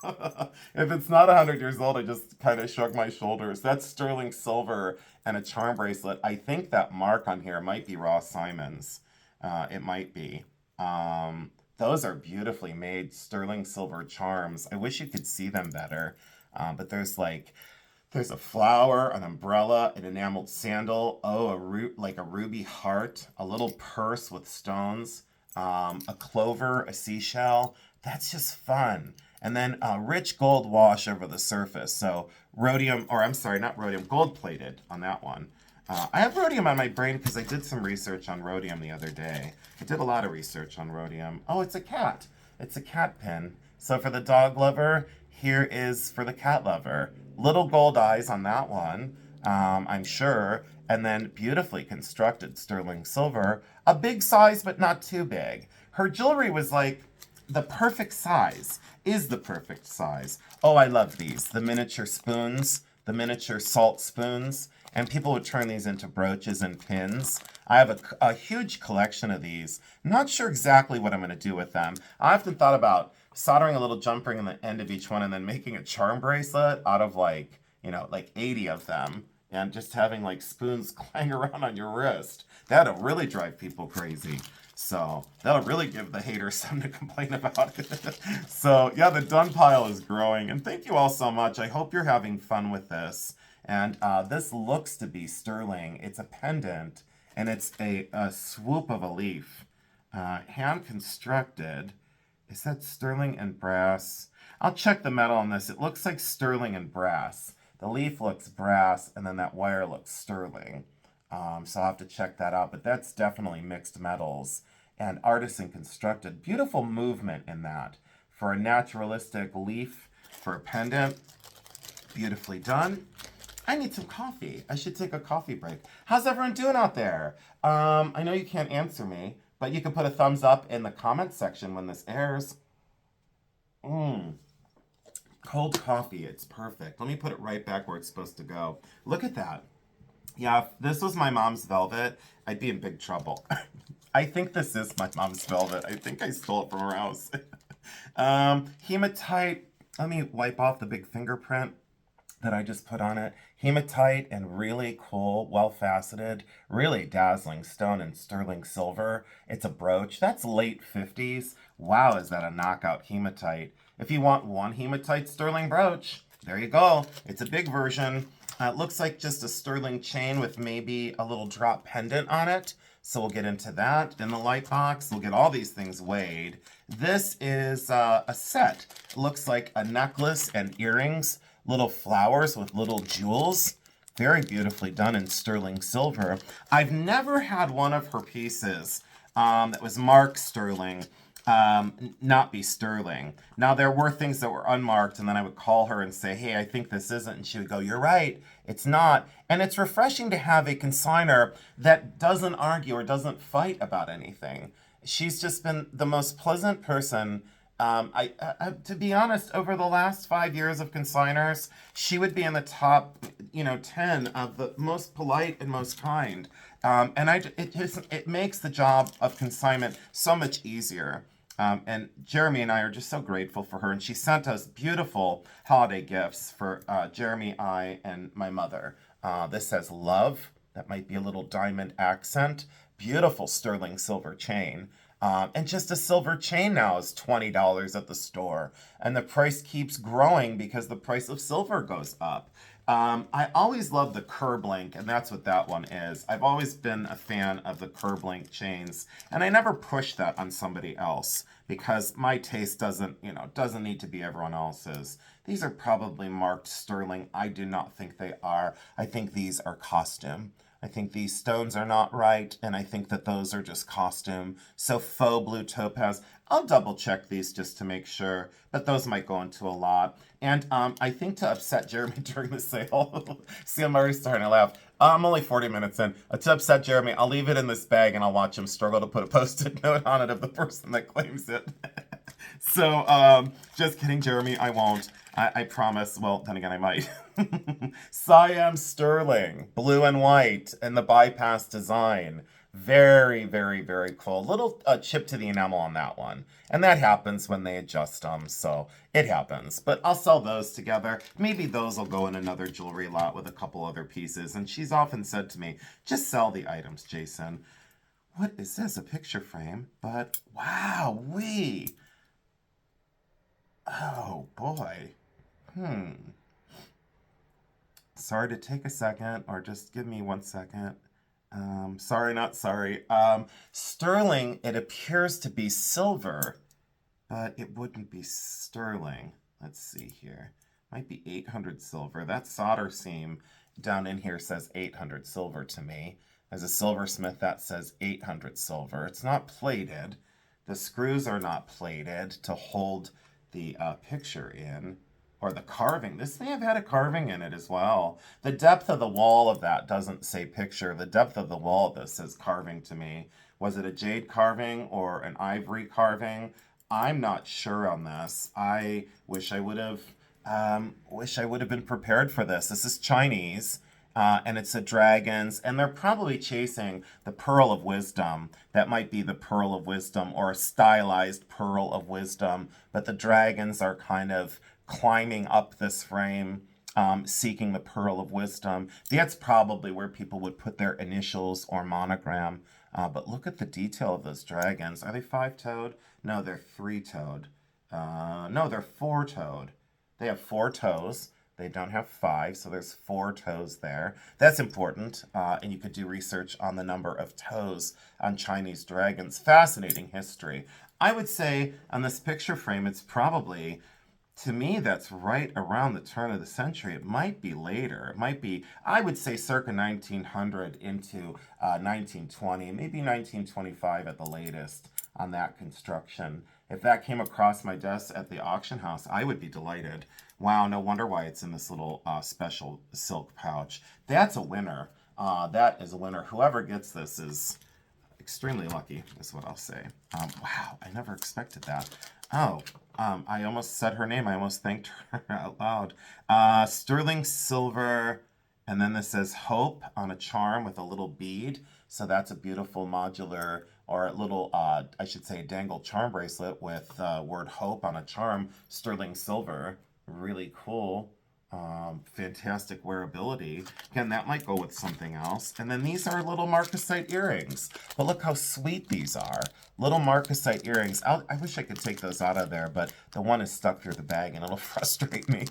if it's not 100 years old, I just kind of shrug my shoulders. That's sterling silver and a charm bracelet. I think that mark on here might be Ross Simons. It might be. Those are beautifully made sterling silver charms. I wish you could see them better. But there's a flower, an umbrella, an enameled sandal, like a ruby heart, a little purse with stones, a clover, a seashell. That's just fun. And then a rich gold wash over the surface. So gold plated on that one. I have rhodium on my brain because I did some research on rhodium the other day. I did a lot of research on rhodium. Oh, it's a cat. It's a cat pin. So for the dog lover, here is for the cat lover. Little gold eyes on that one, I'm sure. And then beautifully constructed sterling silver. A big size, but not too big. Her jewelry was like the perfect size. Is the perfect size. Oh, I love these. The miniature spoons, the miniature salt spoons. And people would turn these into brooches and pins. I have a huge collection of these. Not sure exactly what I'm going to do with them. I often thought about soldering a little jump ring on the end of each one and then making a charm bracelet out of like 80 of them and just having like spoons clang around on your wrist. That'll really drive people crazy. So that'll really give the haters something to complain about. So yeah, the done pile is growing. And thank you all so much. I hope you're having fun with this. And this looks to be sterling. It's a pendant, and it's a swoop of a leaf. Hand constructed. Is that sterling and brass? I'll check the metal on this. It looks like sterling and brass. The leaf looks brass, and then that wire looks sterling. So I'll have to check that out. But that's definitely mixed metals. And artisan constructed. Beautiful movement in that. For a naturalistic leaf, for a pendant, beautifully done. I need some coffee. I should take a coffee break. How's everyone doing out there? I know you can't answer me, but you can put a thumbs up in the comment section when this airs. Cold coffee, it's perfect. Let me put it right back where it's supposed to go. Look at that. Yeah, if this was my mom's velvet, I'd be in big trouble. I think this is my mom's velvet. I think I stole it from her house. Hematite. Let me wipe off the big fingerprint that I just put on it. Hematite and really cool, well-faceted, really dazzling stone and sterling silver. It's a brooch. That's late 50s. Wow, is that a knockout hematite. If you want one hematite sterling brooch, there you go. It's a big version. It looks like just a sterling chain with maybe a little drop pendant on it. So we'll get into that in the light box. We'll get all these things weighed. This is a set. It looks like a necklace and earrings. Little flowers with little jewels. Very beautifully done in sterling silver. I've never had one of her pieces that was marked sterling not be sterling. Now, there were things that were unmarked, and then I would call her and say, hey, I think this isn't. And she would go, you're right, it's not. And it's refreshing to have a consignor that doesn't argue or doesn't fight about anything. She's just been the most pleasant person. To be honest, over the last 5 years of consigners, she would be in the top, 10 of the most polite and most kind. And it makes the job of consignment so much easier. And Jeremy and I are just so grateful for her. And she sent us beautiful holiday gifts for Jeremy, I, and my mother. This says love. That might be a little diamond accent. Beautiful sterling silver chain. And just a silver chain now is $20 at the store. And the price keeps growing because the price of silver goes up. I always love the curb link, and that's what that one is. I've always been a fan of the curb link chains, and I never push that on somebody else because my taste doesn't need to be everyone else's. These are probably marked sterling. I do not think they are. I think these are costume. I think these stones are not right, and I think that those are just costume. So faux blue topaz. I'll double check these just to make sure, but those might go into a lot. And I think to upset Jeremy during the sale, see, I'm already starting to laugh. I'm only 40 minutes in. To upset Jeremy, I'll leave it in this bag and I'll watch him struggle to put a post-it note on it of the person that claims it. So, just kidding, Jeremy, I won't. I promise. Well, then again, I might. Siam sterling, blue and white, and the bypass design. Very, very, very cool. Little chip to the enamel on that one. And that happens when they adjust them, so it happens. But I'll sell those together. Maybe those will go in another jewelry lot with a couple other pieces. And she's often said to me, just sell the items, Jason. What is this? A picture frame? But wow, oh boy. Sorry to take a second, or just give me 1 second. Sorry, not sorry. Sterling, it appears to be silver, but it wouldn't be sterling. Let's see here. Might be 800 silver. That solder seam down in here says 800 silver to me. As a silversmith, that says 800 silver. It's not plated. The screws are not plated to hold the picture in. Or the carving. This may have had a carving in it as well. The depth of the wall of that doesn't say picture. The depth of the wall of this says carving to me. Was it a jade carving or an ivory carving? I'm not sure on this. I wish I would have been prepared for this. This is Chinese. And it's the dragons, and they're probably chasing the pearl of wisdom. That might be the pearl of wisdom or a stylized pearl of wisdom, but the dragons are kind of climbing up this frame, seeking the pearl of wisdom. That's probably where people would put their initials or monogram. But look at the detail of those dragons. Are they 5-toed? No, they're 3-toed. No, they're 4-toed. They have 4 toes. They don't have 5, so there's 4 toes there. That's important, and you could do research on the number of toes on Chinese dragons. Fascinating history. I would say on this picture frame, it's probably, to me, that's right around the turn of the century. It might be later. It might be, I would say, circa 1900 into 1920, maybe 1925 at the latest on that construction. If that came across my desk at the auction house, I would be delighted. Wow, no wonder why it's in this little special silk pouch. That's a winner. That is a winner. Whoever gets this is extremely lucky, is what I'll say. Wow, I never expected that. Oh, I almost said her name. I almost thanked her out loud. Sterling silver, and then this says hope on a charm with a little bead. So that's a beautiful modular, or a little, I should say, dangle charm bracelet with word hope on a charm, sterling silver. Really cool. Fantastic wearability. Again, that might go with something else. And then these are little marcasite earrings. But look how sweet these are. Little marcasite earrings. I wish I could take those out of there, but the one is stuck through the bag and it'll frustrate me.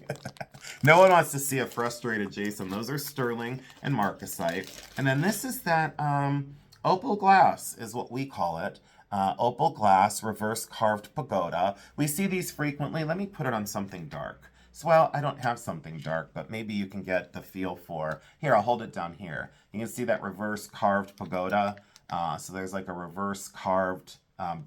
No one wants to see a frustrated Jason. Those are sterling and marcasite. And then this is that opal glass is what we call it. Opal glass, reverse carved pagoda. We see these frequently. Let me put it on something dark. So, well, I don't have something dark, but maybe you can get the feel for... Here, I'll hold it down here. You can see that reverse carved pagoda. So there's like a reverse carved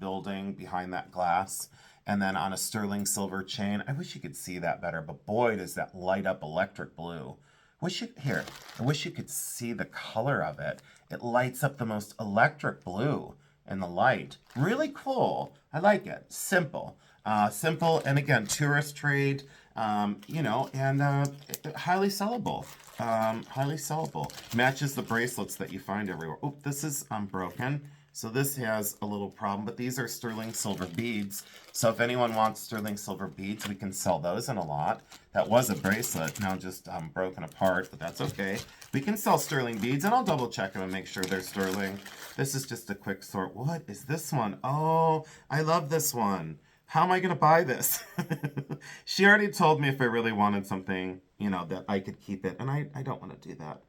building behind that glass. And then on a sterling silver chain. I wish you could see that better, but boy, does that light up electric blue. I wish you could see the color of it. It lights up the most electric blue in the light. Really cool. I like it. Simple. Simple, and again, tourist trade. You know, and highly sellable. Highly sellable. Matches the bracelets that you find everywhere. Oh, this is broken. So this has a little problem, but these are sterling silver beads. So if anyone wants sterling silver beads, we can sell those in a lot. That was a bracelet, now just broken apart, but that's okay. We can sell sterling beads, and I'll double check them and make sure they're sterling. This is just a quick sort. What is this one? Oh, I love this one. How am I going to buy this? She already told me if I really wanted something, you know, that I could keep it, and I don't want to do that.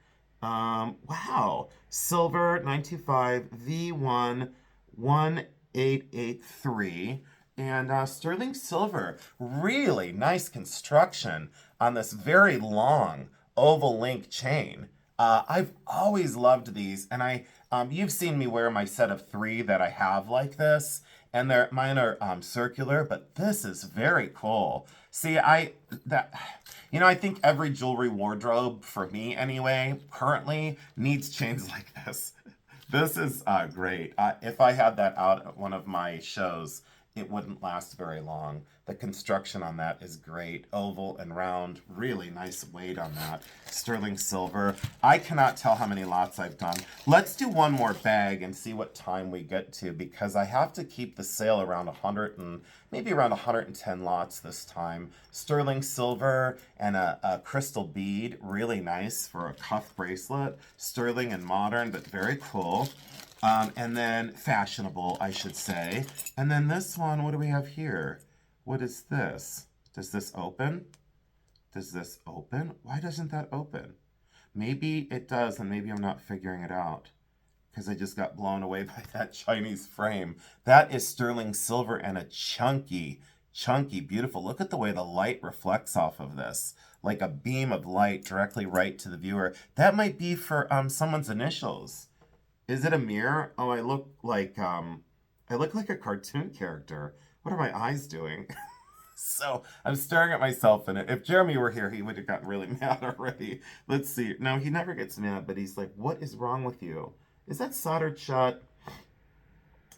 Wow. Silver 925 V1 1883 and sterling silver. Really nice construction on this very long oval link chain. I've always loved these, and you've seen me wear my set of 3 that I have like this, and mine are circular, but this is very cool. See, I think every jewelry wardrobe, for me anyway, currently needs chains like this. This is great. If I had that out at one of my shows, it wouldn't last very long. The construction on that is great. Oval and round, really nice weight on that. Sterling silver. I cannot tell how many lots I've done. Let's do one more bag and see what time we get to, because I have to keep the sale around 100 and maybe around 110 lots this time. Sterling silver and a crystal bead, really nice for a cuff bracelet. Sterling and modern, but very cool. And then fashionable, I should say. And then this one, what do we have here? What is this? Does this open? Does this open? Why doesn't that open? Maybe it does, and maybe I'm not figuring it out, because I just got blown away by that Chinese frame. That is sterling silver and a chunky, beautiful. Look at the way the light reflects off of this. Like a beam of light directly right to the viewer. That might be for someone's initials. Is it a mirror? Oh, I look like a cartoon character. What are my eyes doing? So I'm staring at myself in it. If Jeremy were here, he would have gotten really mad already. Let's see. No, he never gets mad, but he's like, what is wrong with you? Is that soldered shut?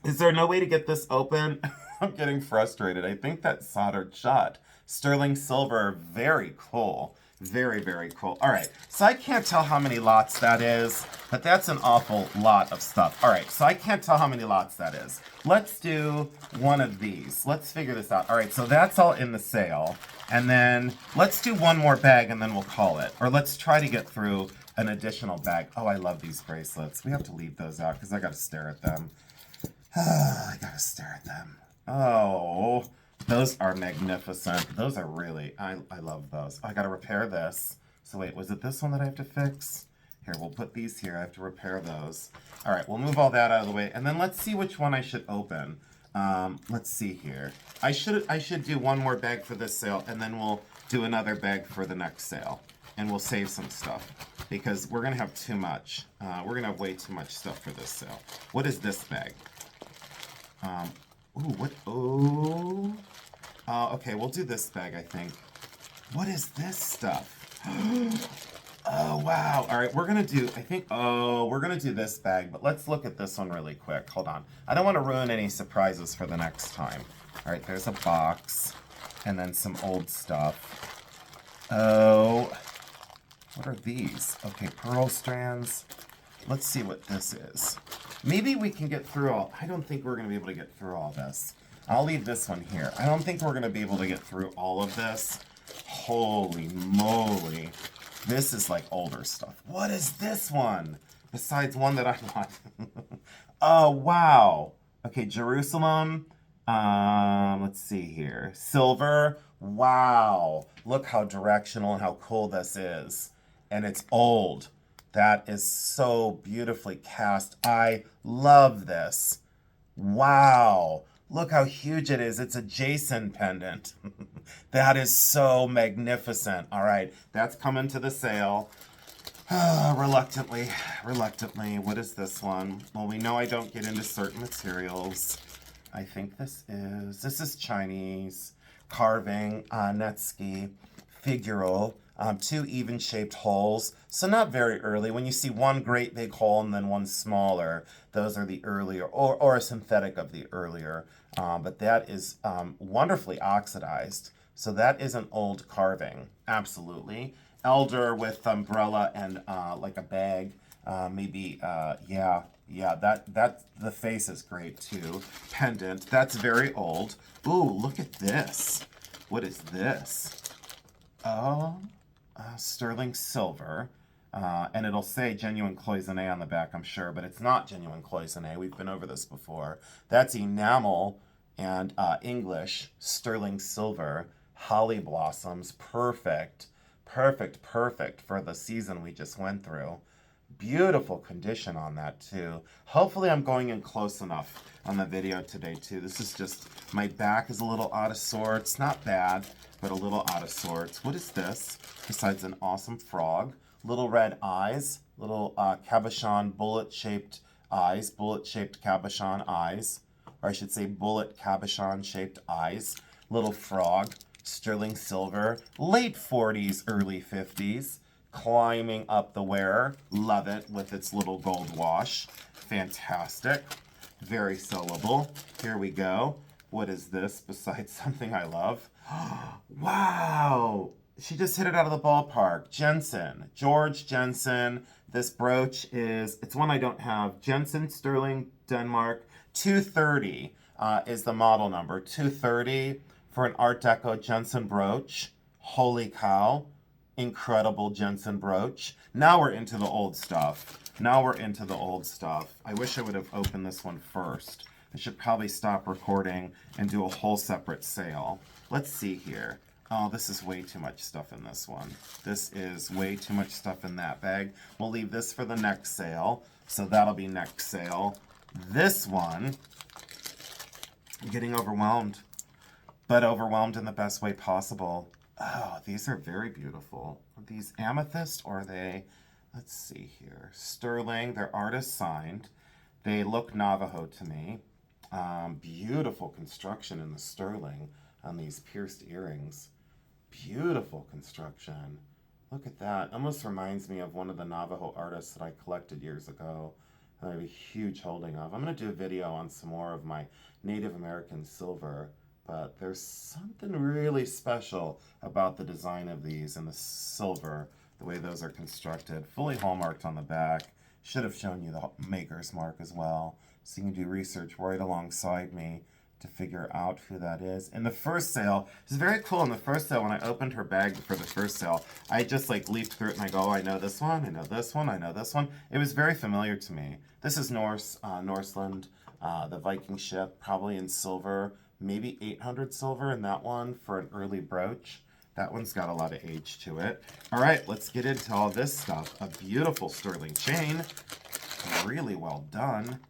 Is there no way to get this open? I'm getting frustrated. I think that's soldered shut. Sterling silver, very cool. Very, very cool. All right, so I can't tell how many lots that is, but that's an awful lot of stuff. All right, so I can't tell how many lots that is. Let's do one of these. Let's figure this out. All right, so that's all in the sale. And then let's do one more bag and then we'll call it. Or let's try to get through an additional bag. Oh, I love these bracelets. We have to leave those out because I got to stare at them. I got to stare at them. Oh, those are magnificent. Those are really, I love those. I gotta repair this. So wait, was it this one that I have to fix? Here, we'll put these here. I have to repair those. All right, we'll move all that out of the way. And then let's see which one I should open. Let's see here. I should do one more bag for this sale, and then we'll do another bag for the next sale. And we'll save some stuff, because we're gonna have too much. We're gonna have way too much stuff for this sale. What is this bag? Ooh, what? Oh. Okay, we'll do this bag, I think. What is this stuff? Oh, wow. All right, we're going to do, we're going to do this bag, but let's look at this one really quick. Hold on. I don't want to ruin any surprises for the next time. All right, there's a box, and then some old stuff. Oh, what are these? Okay, pearl strands. Let's see what this is. Maybe we can get through all, I don't think we're going to be able to get through all this. I'll leave this one here. I don't think we're going to be able to get through all of this. Holy moly. This is like older stuff. What is this one? Besides one that I want. Oh, wow. Okay, Jerusalem. Let's see here. Silver. Wow. Look how directional and how cool this is. And it's old. That is so beautifully cast. I love this. Wow. Look how huge it is. It's a Jensen pendant. That is so magnificent. All right, that's coming to the sale. Reluctantly. What is this one? Well, we know I don't get into certain materials. I think this is Chinese. Carving, Netsky, figural. 2 even-shaped holes, so not very early. When you see one great big hole and then one smaller, those are the earlier, or a synthetic of the earlier. But that is wonderfully oxidized. So that is an old carving, absolutely. Elder with umbrella and like a bag, maybe. Yeah. That the face is great too. Pendant, that's very old. Ooh, look at this. What is this? Oh, sterling silver. And it'll say genuine cloisonne on the back, I'm sure, but it's not genuine cloisonne. We've been over this before. That's enamel and English sterling silver. Holly blossoms. Perfect. Perfect for the season we just went through. Beautiful condition on that too. Hopefully I'm going in close enough on the video today too. This is just, my back is a little out of sorts. Not bad, but a little out of sorts. What is this? Besides an awesome frog. Little red eyes. Little cabochon bullet-shaped eyes. Bullet-shaped cabochon eyes. Or I should say bullet cabochon-shaped eyes. Little frog. Sterling silver. Late 40s, early 50s. Climbing up the wearer. Love it with its little gold wash. Fantastic. Very sellable. Here we go. What is this besides something I love? Wow! She just hit it out of the ballpark. Jensen. George Jensen. This brooch is, it's one I don't have. Jensen, Sterling, Denmark. 230 is the model number. 230 for an Art Deco Jensen brooch. Holy cow. Incredible Jensen brooch. Now we're into the old stuff. I wish I would have opened this one first. I should probably stop recording and do a whole separate sale. Let's see here. Oh, this is way too much stuff in this one. This is way too much stuff in that bag. We'll leave this for the next sale. So that'll be next sale. This one, I'm getting overwhelmed. But overwhelmed in the best way possible. Oh, these are very beautiful. Are these amethyst or are they, let's see here, sterling. They're artist signed. They look Navajo to me. Beautiful construction in the sterling on these pierced earrings. Beautiful construction. Look at that. Almost reminds me of one of the Navajo artists that I collected years ago. I have a huge holding of. I'm going to do a video on some more of my Native American silver. But there's something really special about the design of these and the silver, the way those are constructed. Fully hallmarked on the back. Should have shown you the maker's mark as well, so you can do research right alongside me to figure out who that is. In the first sale, it's very cool. In the first sale, when I opened her bag for the first sale, I just like leafed through it and I go, oh, I know this one, I know this one, I know this one. It was very familiar to me. This is Norseland, the Viking ship, probably in silver. Maybe 800 silver in that one for an early brooch. That one's got a lot of age to it. All right, let's get into all this stuff. A beautiful sterling chain. Really well done.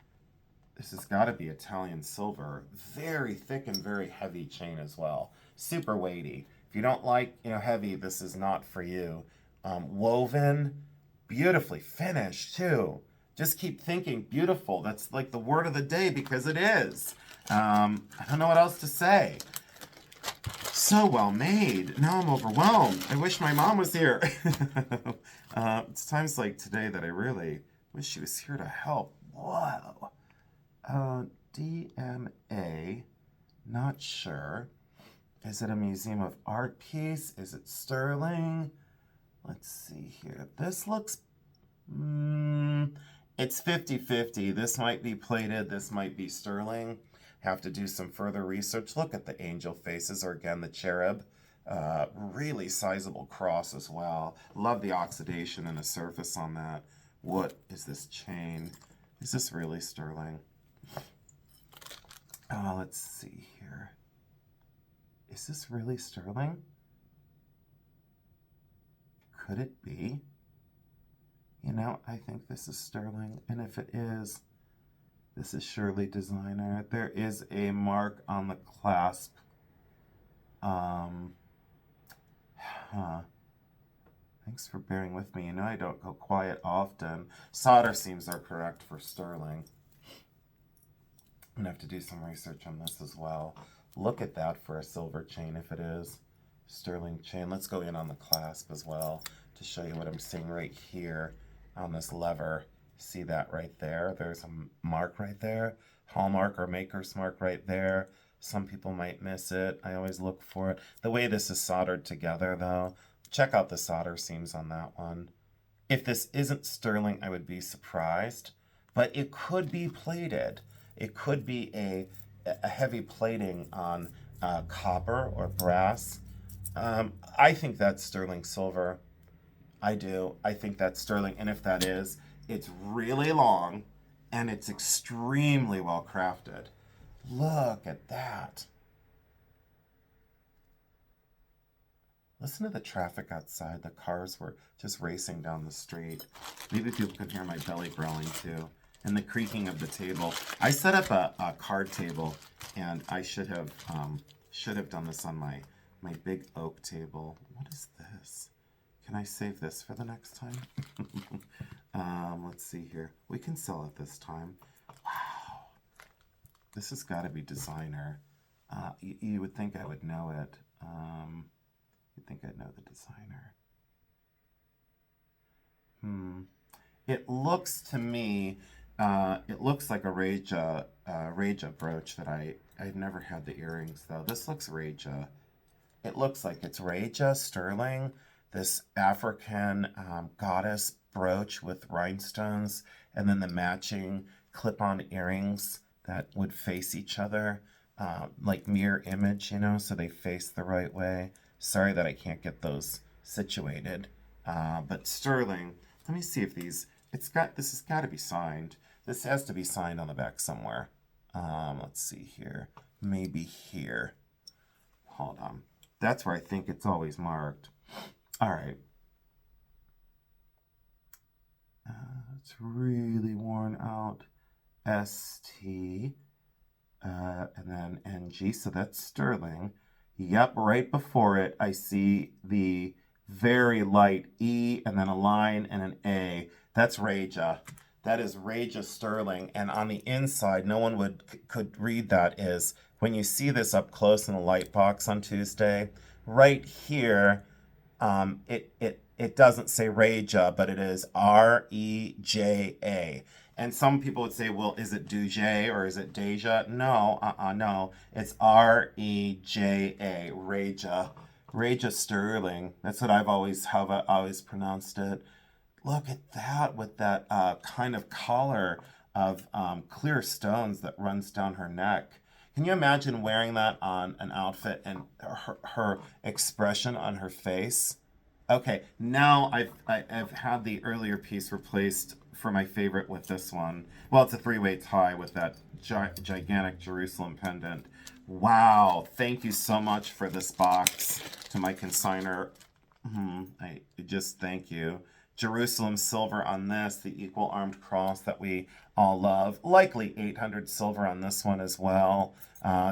This has got to be Italian silver. Very thick and very heavy chain as well. Super weighty. If you don't like, heavy, this is not for you. Woven, beautifully finished too. Just keep thinking beautiful. That's like the word of the day because it is. I don't know what else to say. So well made. Now I'm overwhelmed. I wish my mom was here. It's times like today that I really wish she was here to help. Whoa. DMA. Not sure. Is it a Museum of Art piece? Is it sterling? Let's see here. This looks... it's 50-50. This might be plated. This might be sterling. Have to do some further research. Look at the angel faces, or again, the cherub. Really sizable cross as well. Love the oxidation and the surface on that. What is this chain? Is this really sterling? Let's see here. Is this really sterling? Could it be? I think this is sterling. And if it is, this is surely designer. There is a mark on the clasp. Thanks for bearing with me. I don't go quiet often. Solder seams are correct for sterling. I'm going to have to do some research on this as well. Look at that for a silver chain if it is. Sterling chain. Let's go in on the clasp as well to show you what I'm seeing right here on this lever. See that right there? There's a mark right there. Hallmark or maker's mark right there. Some people might miss it. I always look for it. The way this is soldered together, though, check out the solder seams on that one. If this isn't sterling, I would be surprised, but it could be plated. It could be a heavy plating on copper or brass. I think that's sterling silver. I do. I think that's sterling, and if that is, it's really long, and it's extremely well crafted. Look at that. Listen to the traffic outside. The cars were just racing down the street. Maybe people can hear my belly growling too. And the creaking of the table. I set up a card table, and I should have done this on my big oak table. What is this? Can I save this for the next time? Let's see here. We can sell it this time. Wow. This has got to be designer. You would think I would know it. You'd think I'd know the designer. It looks to me, it looks like a Reja brooch that I've never had the earrings though. This looks Reja. It looks like it's Reja sterling, this African goddess brooch with rhinestones, and then the matching clip-on earrings that would face each other, like mirror image, you know, so they face the right way. Sorry that I can't get those situated, but sterling. Let me see if these. This has got to be signed. This has to be signed on the back somewhere. Let's see here. Maybe here. Hold on. That's where I think it's always marked. All right. It's really worn out. ST. And then NG. So that's sterling. Yep, right before it, I see the very light E and then a line and an A. That's Reja. That is Reja sterling. And on the inside, no one could read that is, when you see this up close in the light box on Tuesday, right here, it doesn't say Reja, but it is R-E-J-A. And some people would say, well, is it Duje or is it Deja? No, no. It's R-E-J-A, Reja. Reja sterling. That's what I've always pronounced it. Look at that with that kind of collar of clear stones that runs down her neck. Can you imagine wearing that on an outfit and her expression on her face? Okay, now I've had the earlier piece replaced for my favorite with this one. Well, it's a 3-way tie with that gigantic Jerusalem pendant. Wow, thank you so much for this box. To my consignor, I just thank you. Jerusalem silver on this, the equal armed cross that we all love. Likely 800 silver on this one as well.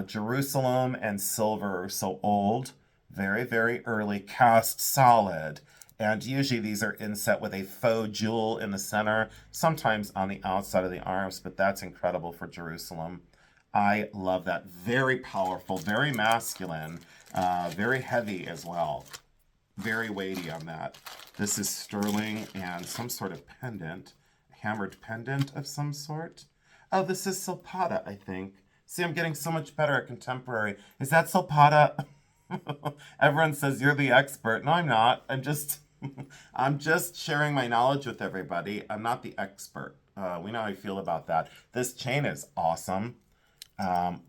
Jerusalem and silver are so old. Very, very early, cast solid. And usually these are inset with a faux jewel in the center, sometimes on the outside of the arms, but that's incredible for Jerusalem. I love that. Very powerful, very masculine, very heavy as well. Very weighty on that. This is sterling and some sort of pendant, hammered pendant of some sort. Oh, this is Silpata, I think. See, I'm getting so much better at contemporary. Is that Silpata? Everyone says you're the expert. No, I'm not. I'm just sharing my knowledge with everybody. I'm not the expert. We know how I feel about that. This chain is awesome.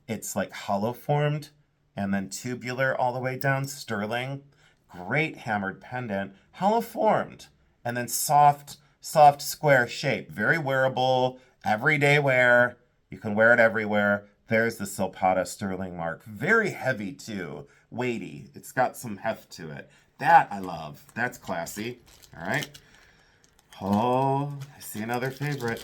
It's like hollow formed and then tubular all the way down, sterling. Great hammered pendant, hollow formed, and then soft square shape. Very wearable, everyday wear. You can wear it everywhere. There's the Silpata sterling mark. Very heavy too, weighty. It's got some heft to it. That I love. That's classy. All right. Oh, I see another favorite.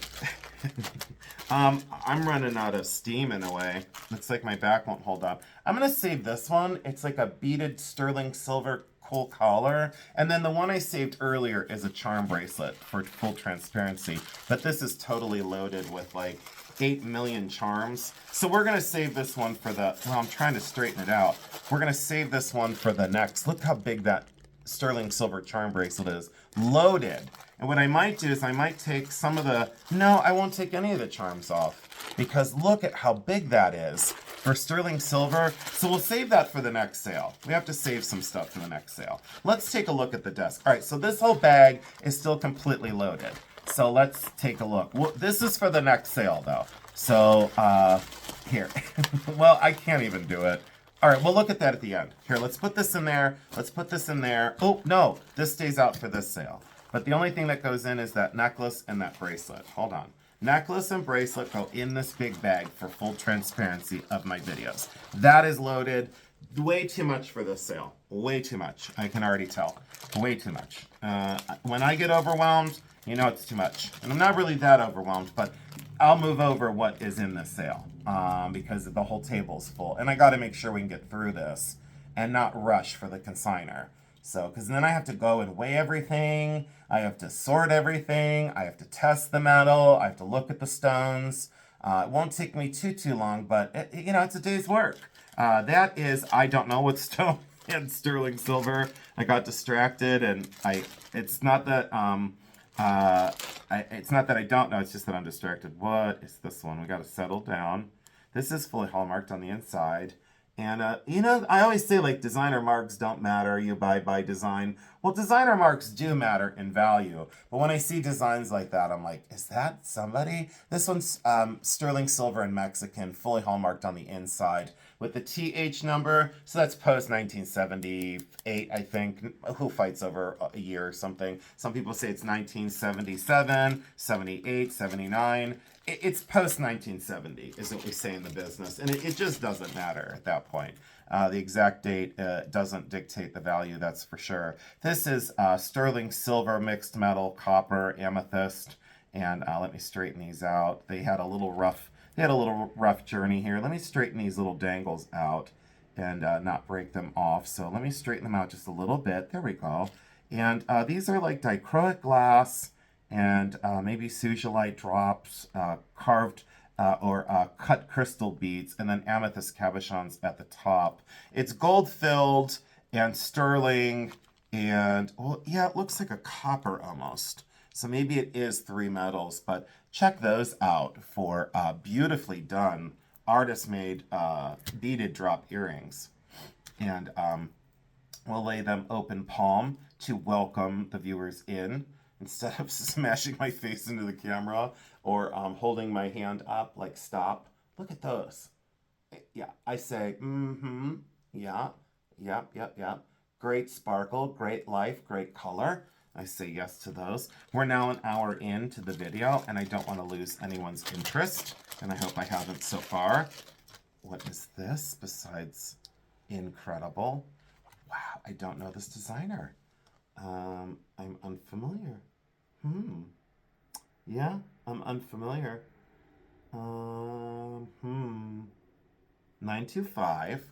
I'm running out of steam in a way. Looks like my back won't hold up. I'm going to save this one. It's like a beaded sterling silver cool collar. And then the one I saved earlier is a charm bracelet for full transparency. But this is totally loaded with like 8 million charms. So we're going to save this one for the, well, I'm trying to straighten it out. We're going to save this one for the next. Look how big that sterling silver charm bracelet is. Loaded. And what I might do is I might take some of the, no, I won't take any of the charms off. Because look at how big that is. for sterling silver. So we'll save that for the next sale. We have to save some stuff for the next sale. Let's take a look at the desk. All right, so this whole bag is still completely loaded. So let's take a look. Well, this is for the next sale, though. So here. Well, I can't even do it. All right, we'll look at that at the end. Here, let's put this in there. Let's put this in there. Oh, no, this stays out for this sale. But the only thing that goes in is that necklace and that bracelet. Hold on. Necklace and bracelet go in this big bag for full transparency of my videos. That is loaded. Way too much for this sale. Way too much. I can already tell. Way too much. When I get overwhelmed, you know it's too much. And I'm not really that overwhelmed, but I'll move over what is in this sale because the whole table's full. And I got to make sure we can get through this and not rush for the consignor. So, because then I have to go and weigh everything. I have to sort everything. I have to test the metal. I have to look at the stones. It won't take me too long, but it's a day's work. That is, I don't know what stone and sterling silver. I got distracted, and it's not that it's not that I don't know. It's just that I'm distracted. What is this one? We got to settle down. This is fully hallmarked on the inside. And, I always say, like, designer marks don't matter. You buy by design. Well, designer marks do matter in value. But when I see designs like that, I'm like, is that somebody? This one's sterling silver and Mexican, fully hallmarked on the inside with the TH number. So that's post-1978, I think. Who fights over a year or something? Some people say it's 1977, 78, 79. It's post-1970 is what we say in the business. And it just doesn't matter at that point. The exact date doesn't dictate the value, that's for sure. This is sterling silver, mixed metal, copper, amethyst. And let me straighten these out. They had a little rough journey here. Let me straighten these little dangles out and not break them off. So let me straighten them out just a little bit. There we go. And these are like dichroic glass and maybe sugilite drops, carved or cut crystal beads, and then amethyst cabochons at the top. It's gold filled and sterling, and well, yeah, it looks like a copper almost. So maybe it is 3 metals, but check those out for beautifully done artist-made beaded drop earrings. And we'll lay them open palm to welcome the viewers in, instead of smashing my face into the camera or holding my hand up like stop. Look at those. Yeah, I say, yeah, yep. Great sparkle, great life, great color. I say yes to those. We're now an hour into the video, and I don't want to lose anyone's interest, and I hope I haven't so far. What is this besides incredible? Wow, I don't know this designer. I'm unfamiliar. Yeah, I'm unfamiliar. 925,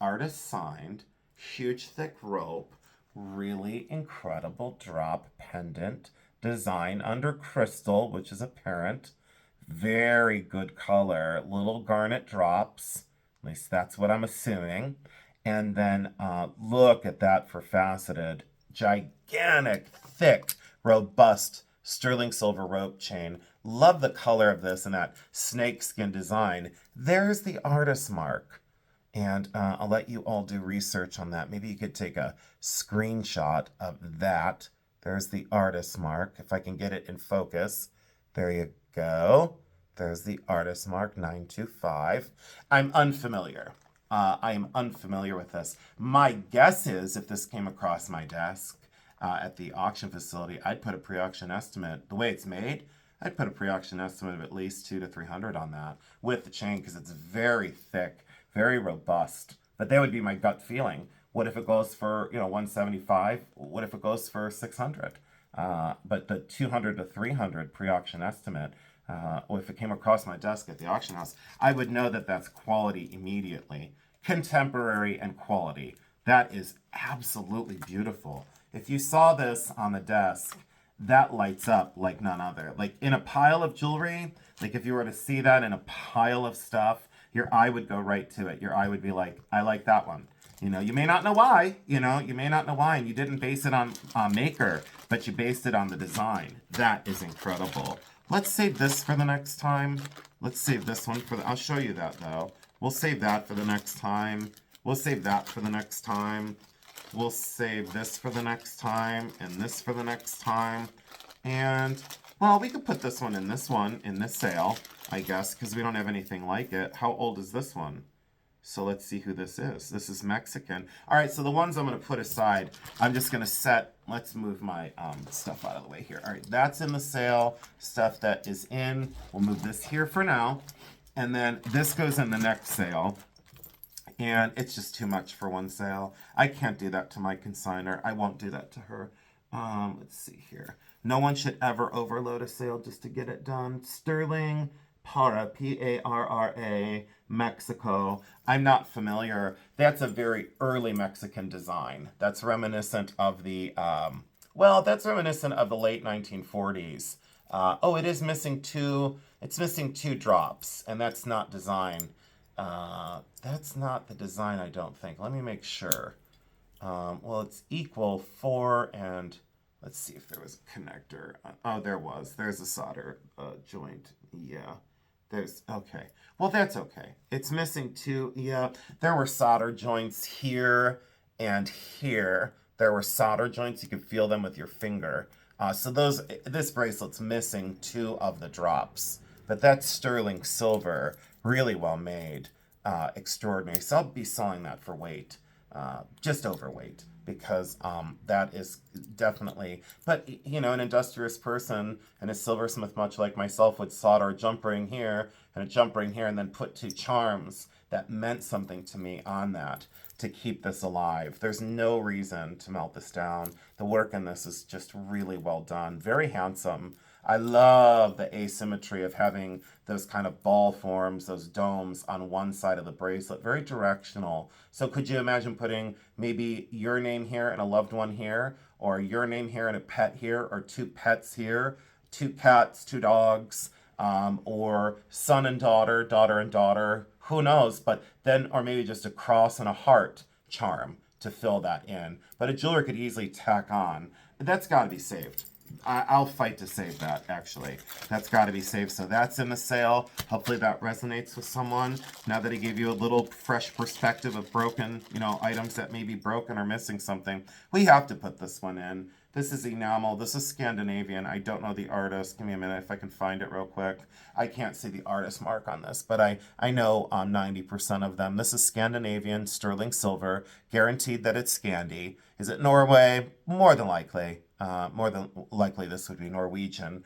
artist signed, huge thick rope, really incredible drop pendant, design under crystal, which is apparent, very good color, little garnet drops, at least that's what I'm assuming. And then look at that for faceted, gigantic, thick, robust sterling silver rope chain. Love the color of this and that snakeskin design. There's the artist mark. And I'll let you all do research on that. Maybe you could take a screenshot of that. There's the artist mark. If I can get it in focus. There you go. There's the artist mark, 925. I'm unfamiliar. I am unfamiliar with this. My guess is if this came across my desk at the auction facility, I'd put a pre-auction estimate. The way it's made, I'd put a pre-auction estimate of at least $200 to $300 on that with the chain because it's very thick, very robust. But that would be my gut feeling. What if it goes for $175? What if it goes for $600? But the $200 to $300 pre-auction estimate, if it came across my desk at the auction house, I would know that that's quality immediately. Contemporary and quality. That is absolutely beautiful. If you saw this on the desk, that lights up like none other. Like in a pile of jewelry, like if you were to see that in a pile of stuff, your eye would go right to it. Your eye would be like, I like that one. You may not know why, and you didn't base it on maker, but you based it on the design. That is incredible. Let's save this for the next time. Let's save this one I'll show you that though. We'll save that for the next time. We'll save that for the next time. We'll save this for the next time, and this for the next time. And, well, we could put this one in this sale, I guess, because we don't have anything like it. How old is this one? So let's see who this is. This is Mexican. All right, so the ones I'm going to put aside, I'm just going to set, let's move my stuff out of the way here. All right, that's in the sale, stuff that is in. We'll move this here for now. And then this goes in the next sale. And it's just too much for one sale. I can't do that to my consignor. I won't do that to her. Let's see here. No one should ever overload a sale just to get it done. Sterling Para, P-A-R-R-A, Mexico. I'm not familiar. That's a very early Mexican design. That's reminiscent of the, that's reminiscent of the late 1940s. Oh, it is missing it's missing two drops, and that's not design. That's not the design, I don't think. Let me make sure. Well, it's equal 4 and let's see if there was a connector. Oh, there was. There's a solder joint. Yeah. Okay. Well, that's okay. It's missing 2. Yeah. There were solder joints here and here. There were solder joints. You could feel them with your finger. So this bracelet's missing 2 of the drops. But that's sterling silver. Really well made. Extraordinary. So I'll be selling that for weight. Just overweight. Because that is definitely, but you know, an industrious person and a silversmith, much like myself, would solder a jump ring here and a jump ring here and then put 2 charms that meant something to me on that to keep this alive. There's no reason to melt this down. The work in this is just really well done. Very handsome. I love the asymmetry of having those kind of ball forms, those domes on one side of the bracelet. Very directional. So could you imagine putting maybe your name here and a loved one here, or your name here and a pet here, or 2 pets here, 2 cats, 2 dogs, or son and daughter, daughter and daughter, who knows, but then, or maybe just a cross and a heart charm to fill that in. But a jeweler could easily tack on. That's got to be saved. I'll fight to save that, actually. That's got to be saved. So that's in the sale. Hopefully that resonates with someone. Now that I gave you a little fresh perspective of broken, items that may be broken or missing something, we have to put this one in. This is enamel. This is Scandinavian. I don't know the artist. Give me a minute if I can find it real quick. I can't see the artist mark on this, but I know 90% of them. This is Scandinavian, sterling silver. Guaranteed that it's Scandi. Is it Norway? More than likely. More than likely this would be Norwegian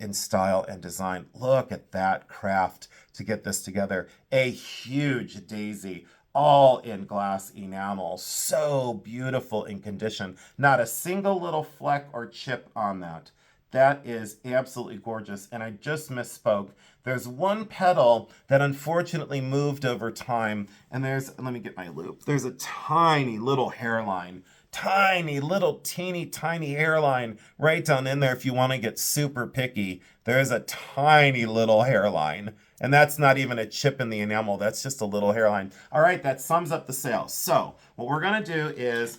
in style and design. Look at that craft to get this together. A huge daisy, all in glass enamel. So beautiful in condition. Not a single little fleck or chip on that. That is absolutely gorgeous. And I just misspoke. There's one petal that unfortunately moved over time. And let me get my loop. There's a tiny little hairline. Tiny little teeny tiny hairline right down in there if you want to get super picky. There's a tiny little hairline. And that's not even a chip in the enamel. That's just a little hairline. All right, that sums up the sale. So what we're going to do is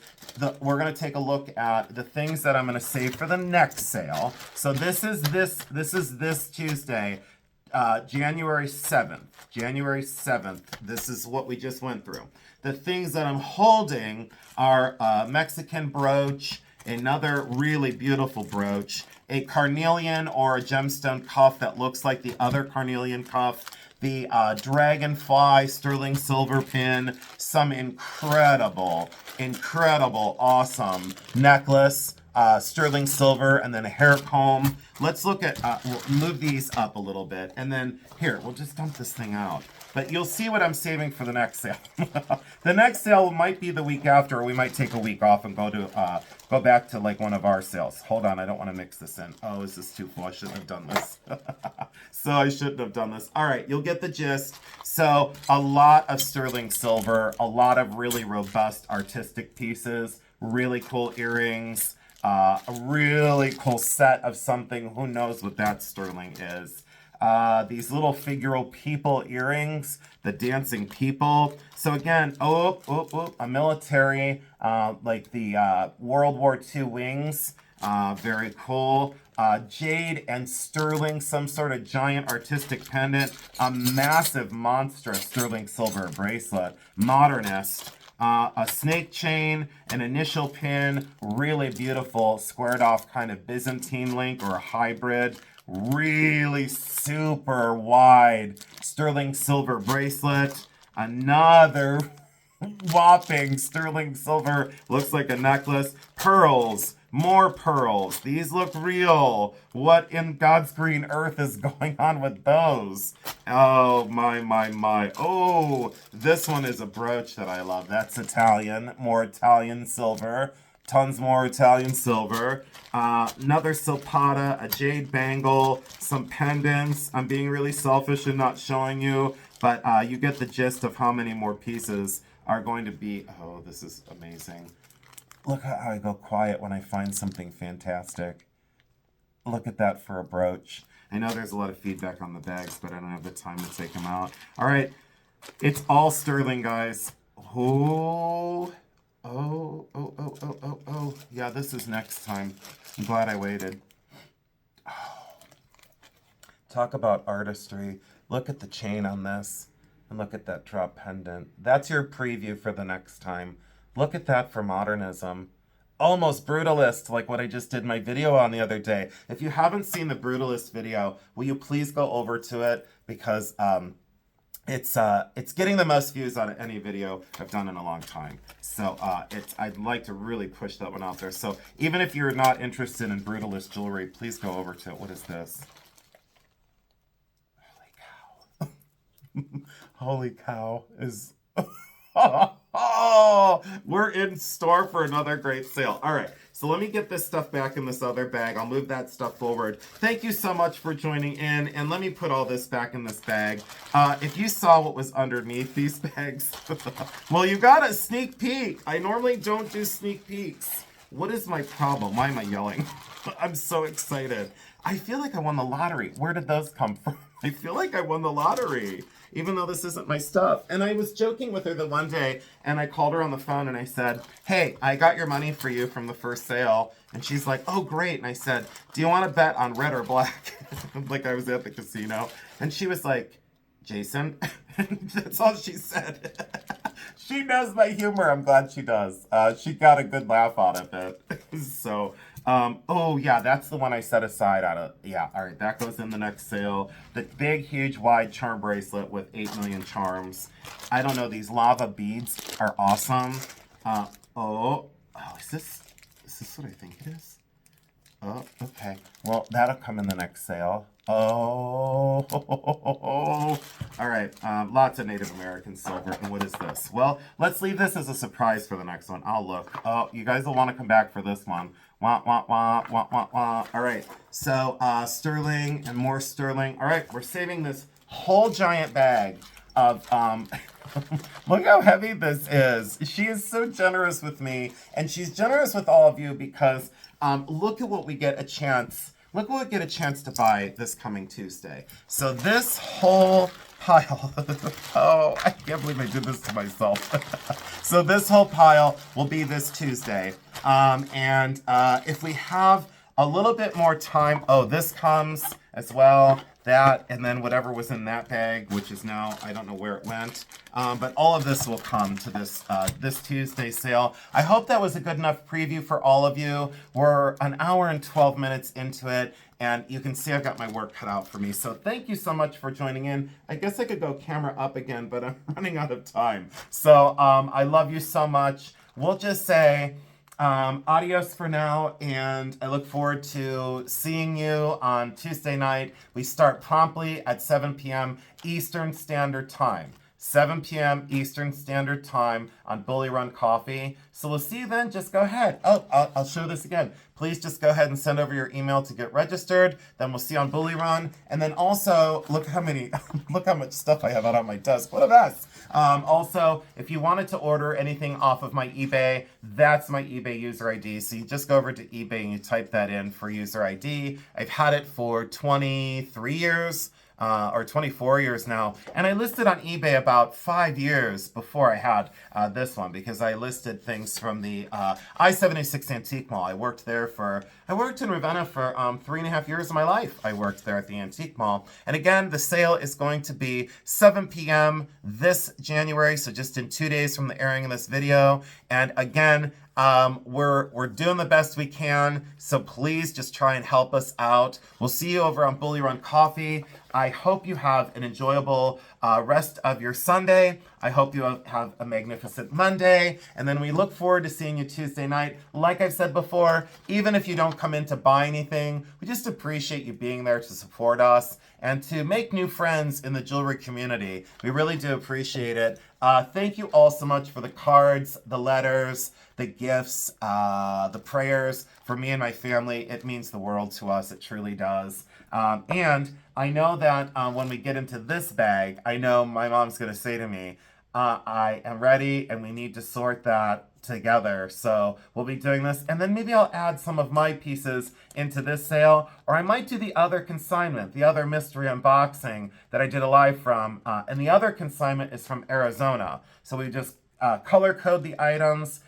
we're going to take a look at the things that I'm going to save for the next sale. So this is this Tuesday, January 7th. January 7th. This is what we just went through. The things that I'm holding are a Mexican brooch, another really beautiful brooch, a carnelian or a gemstone cuff that looks like the other carnelian cuff, the dragonfly sterling silver pin, some incredible, awesome necklace, sterling silver, and then a hair comb. Let's look at, we'll move these up a little bit, and then here, we'll just dump this thing out. But you'll see what I'm saving for the next sale. The next sale might be the week after, or we might take a week off and go back to like one of our sales. Hold on, I don't want to mix this in. Oh, is this too full? I shouldn't have done this. So I shouldn't have done this. All right, you'll get the gist. So a lot of sterling silver, a lot of really robust artistic pieces, really cool earrings, a really cool set of something. Who knows what that sterling is. These little figural people earrings, the dancing people. So again, a military, like the World War II wings. Very cool. Jade and sterling, some sort of giant artistic pendant, a massive monstrous sterling silver bracelet, modernist, a snake chain, an initial pin, really beautiful squared off kind of Byzantine link or a hybrid, really super wide sterling silver bracelet, another whopping sterling silver, looks like a necklace, pearls, more pearls. These look real. What in God's green earth is going on with those? Oh, my. Oh, this one is a brooch that I love. That's Italian. More Italian silver. Tons more Italian silver. Another silpata, a jade bangle, some pendants. I'm being really selfish and not showing you, but you get the gist of how many more pieces are going to be. Oh, this is amazing. Look at how I go quiet when I find something fantastic. Look at that for a brooch. I know there's a lot of feedback on the bags, but I don't have the time to take them out. All right, it's all sterling, guys. Oh. Yeah, this is next time. I'm glad I waited. Oh. Talk about artistry. Look at the chain on this. And look at that drop pendant. That's your preview for the next time. Look at that for modernism. Almost brutalist, like what I just did my video on the other day. If you haven't seen the brutalist video, will you please go over to it? Because it's getting the most views on any video I've done in a long time. So I'd like to really push that one out there. So even if you're not interested in brutalist jewelry, please go over to it. What is this? Holy cow is... Oh, we're in store for another great sale. All right, so let me get this stuff back in this other bag. I'll move that stuff forward. Thank you so much for joining in, and let me put all this back in this bag. If you saw what was underneath these bags, well, you got a sneak peek. I normally don't do sneak peeks. What is my problem? Why am I yelling? I'm so excited. I feel like I won the lottery. Where did those come from? I feel like I won the lottery, even though this isn't my stuff. And I was joking with her the one day, and I called her on the phone, and I said, hey, I got your money for you from the first sale. And she's like, oh, great. And I said, do you want to bet on red or black? Like I was at the casino. And she was like, Jason? That's all she said. She knows my humor. I'm glad she does. She got a good laugh out of it. So... oh yeah, that's the one I set aside out of, yeah, all right, that goes in the next sale. The big, huge, wide charm bracelet with 8 million charms. I don't know, these lava beads are awesome. Is this what I think it is? Oh, okay. Well, that'll come in the next sale. Oh, all right. Lots of Native American silver. And what is this? Well, let's leave this as a surprise for the next one. I'll look. Oh, you guys will want to come back for this one. Wah, wah, wah, wah, wah, wah. All right. So, sterling and more sterling. All right. We're saving this whole giant bag of, look how heavy this is. She is so generous with me, and she's generous with all of you because, look at what we get a chance. Look what we get a chance to buy this coming Tuesday. So this whole pile, oh, I can't believe I did this to myself. So this whole pile will be this Tuesday. If we have a little bit more time, oh, this comes as well, that, and then whatever was in that bag, which is now, I don't know where it went. But all of this will come to this this Tuesday sale. I hope that was a good enough preview for all of you. We're an hour and 12 minutes into it, and you can see I've got my work cut out for me. So thank you so much for joining in. I guess I could go camera up again, but I'm running out of time. So I love you so much. We'll just say adios for now, and I look forward to seeing you on Tuesday night. We start promptly at 7 p.m. Eastern Standard Time. 7 p.m. Eastern Standard Time on Bully Run Coffee. So we'll see you then. Just go ahead. Oh, I'll show this again. Please just go ahead and send over your email to get registered. Then we'll see you on Bully Run. And then also, look how much stuff I have out on my desk. What a mess. Also, if you wanted to order anything off of my eBay, that's my eBay user ID. So you just go over to eBay and you type that in for user ID. I've had it for 23 years. or 24 years now. And I listed on eBay about 5 years before I had this one, because I listed things from the I-76 Antique Mall. I worked in Ravenna for 3.5 years of my life. I worked there at the Antique Mall. And again, the sale is going to be 7 p.m. this January, so just in 2 days from the airing of this video. And again, we're doing the best we can, so please just try and help us out. We'll see you over on Bully Run Coffee. I hope you have an enjoyable rest of your Sunday. I hope you have a magnificent Monday, and then we look forward to seeing you Tuesday night. Like I've said before, even if you don't come in to buy anything, we just appreciate you being there to support us and to make new friends in the jewelry community. We really do appreciate it. Thank you all so much for the cards, the letters, the gifts, the prayers for me and my family. It means the world to us. It truly does. And I know that when we get into this bag, I know my mom's going to say to me, I am ready and we need to sort that together. So we'll be doing this, and then maybe I'll add some of my pieces into this sale, or I might do the other consignment, the other mystery unboxing that I did a live from, and the other consignment is from Arizona. So we just color code the items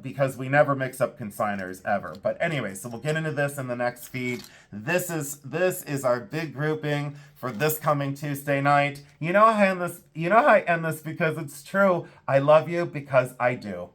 because we never mix up consigners ever. But anyway, so we'll get into this in the next feed. This is our big grouping for this coming Tuesday night. You know how I end this because it's true. I love you because I do.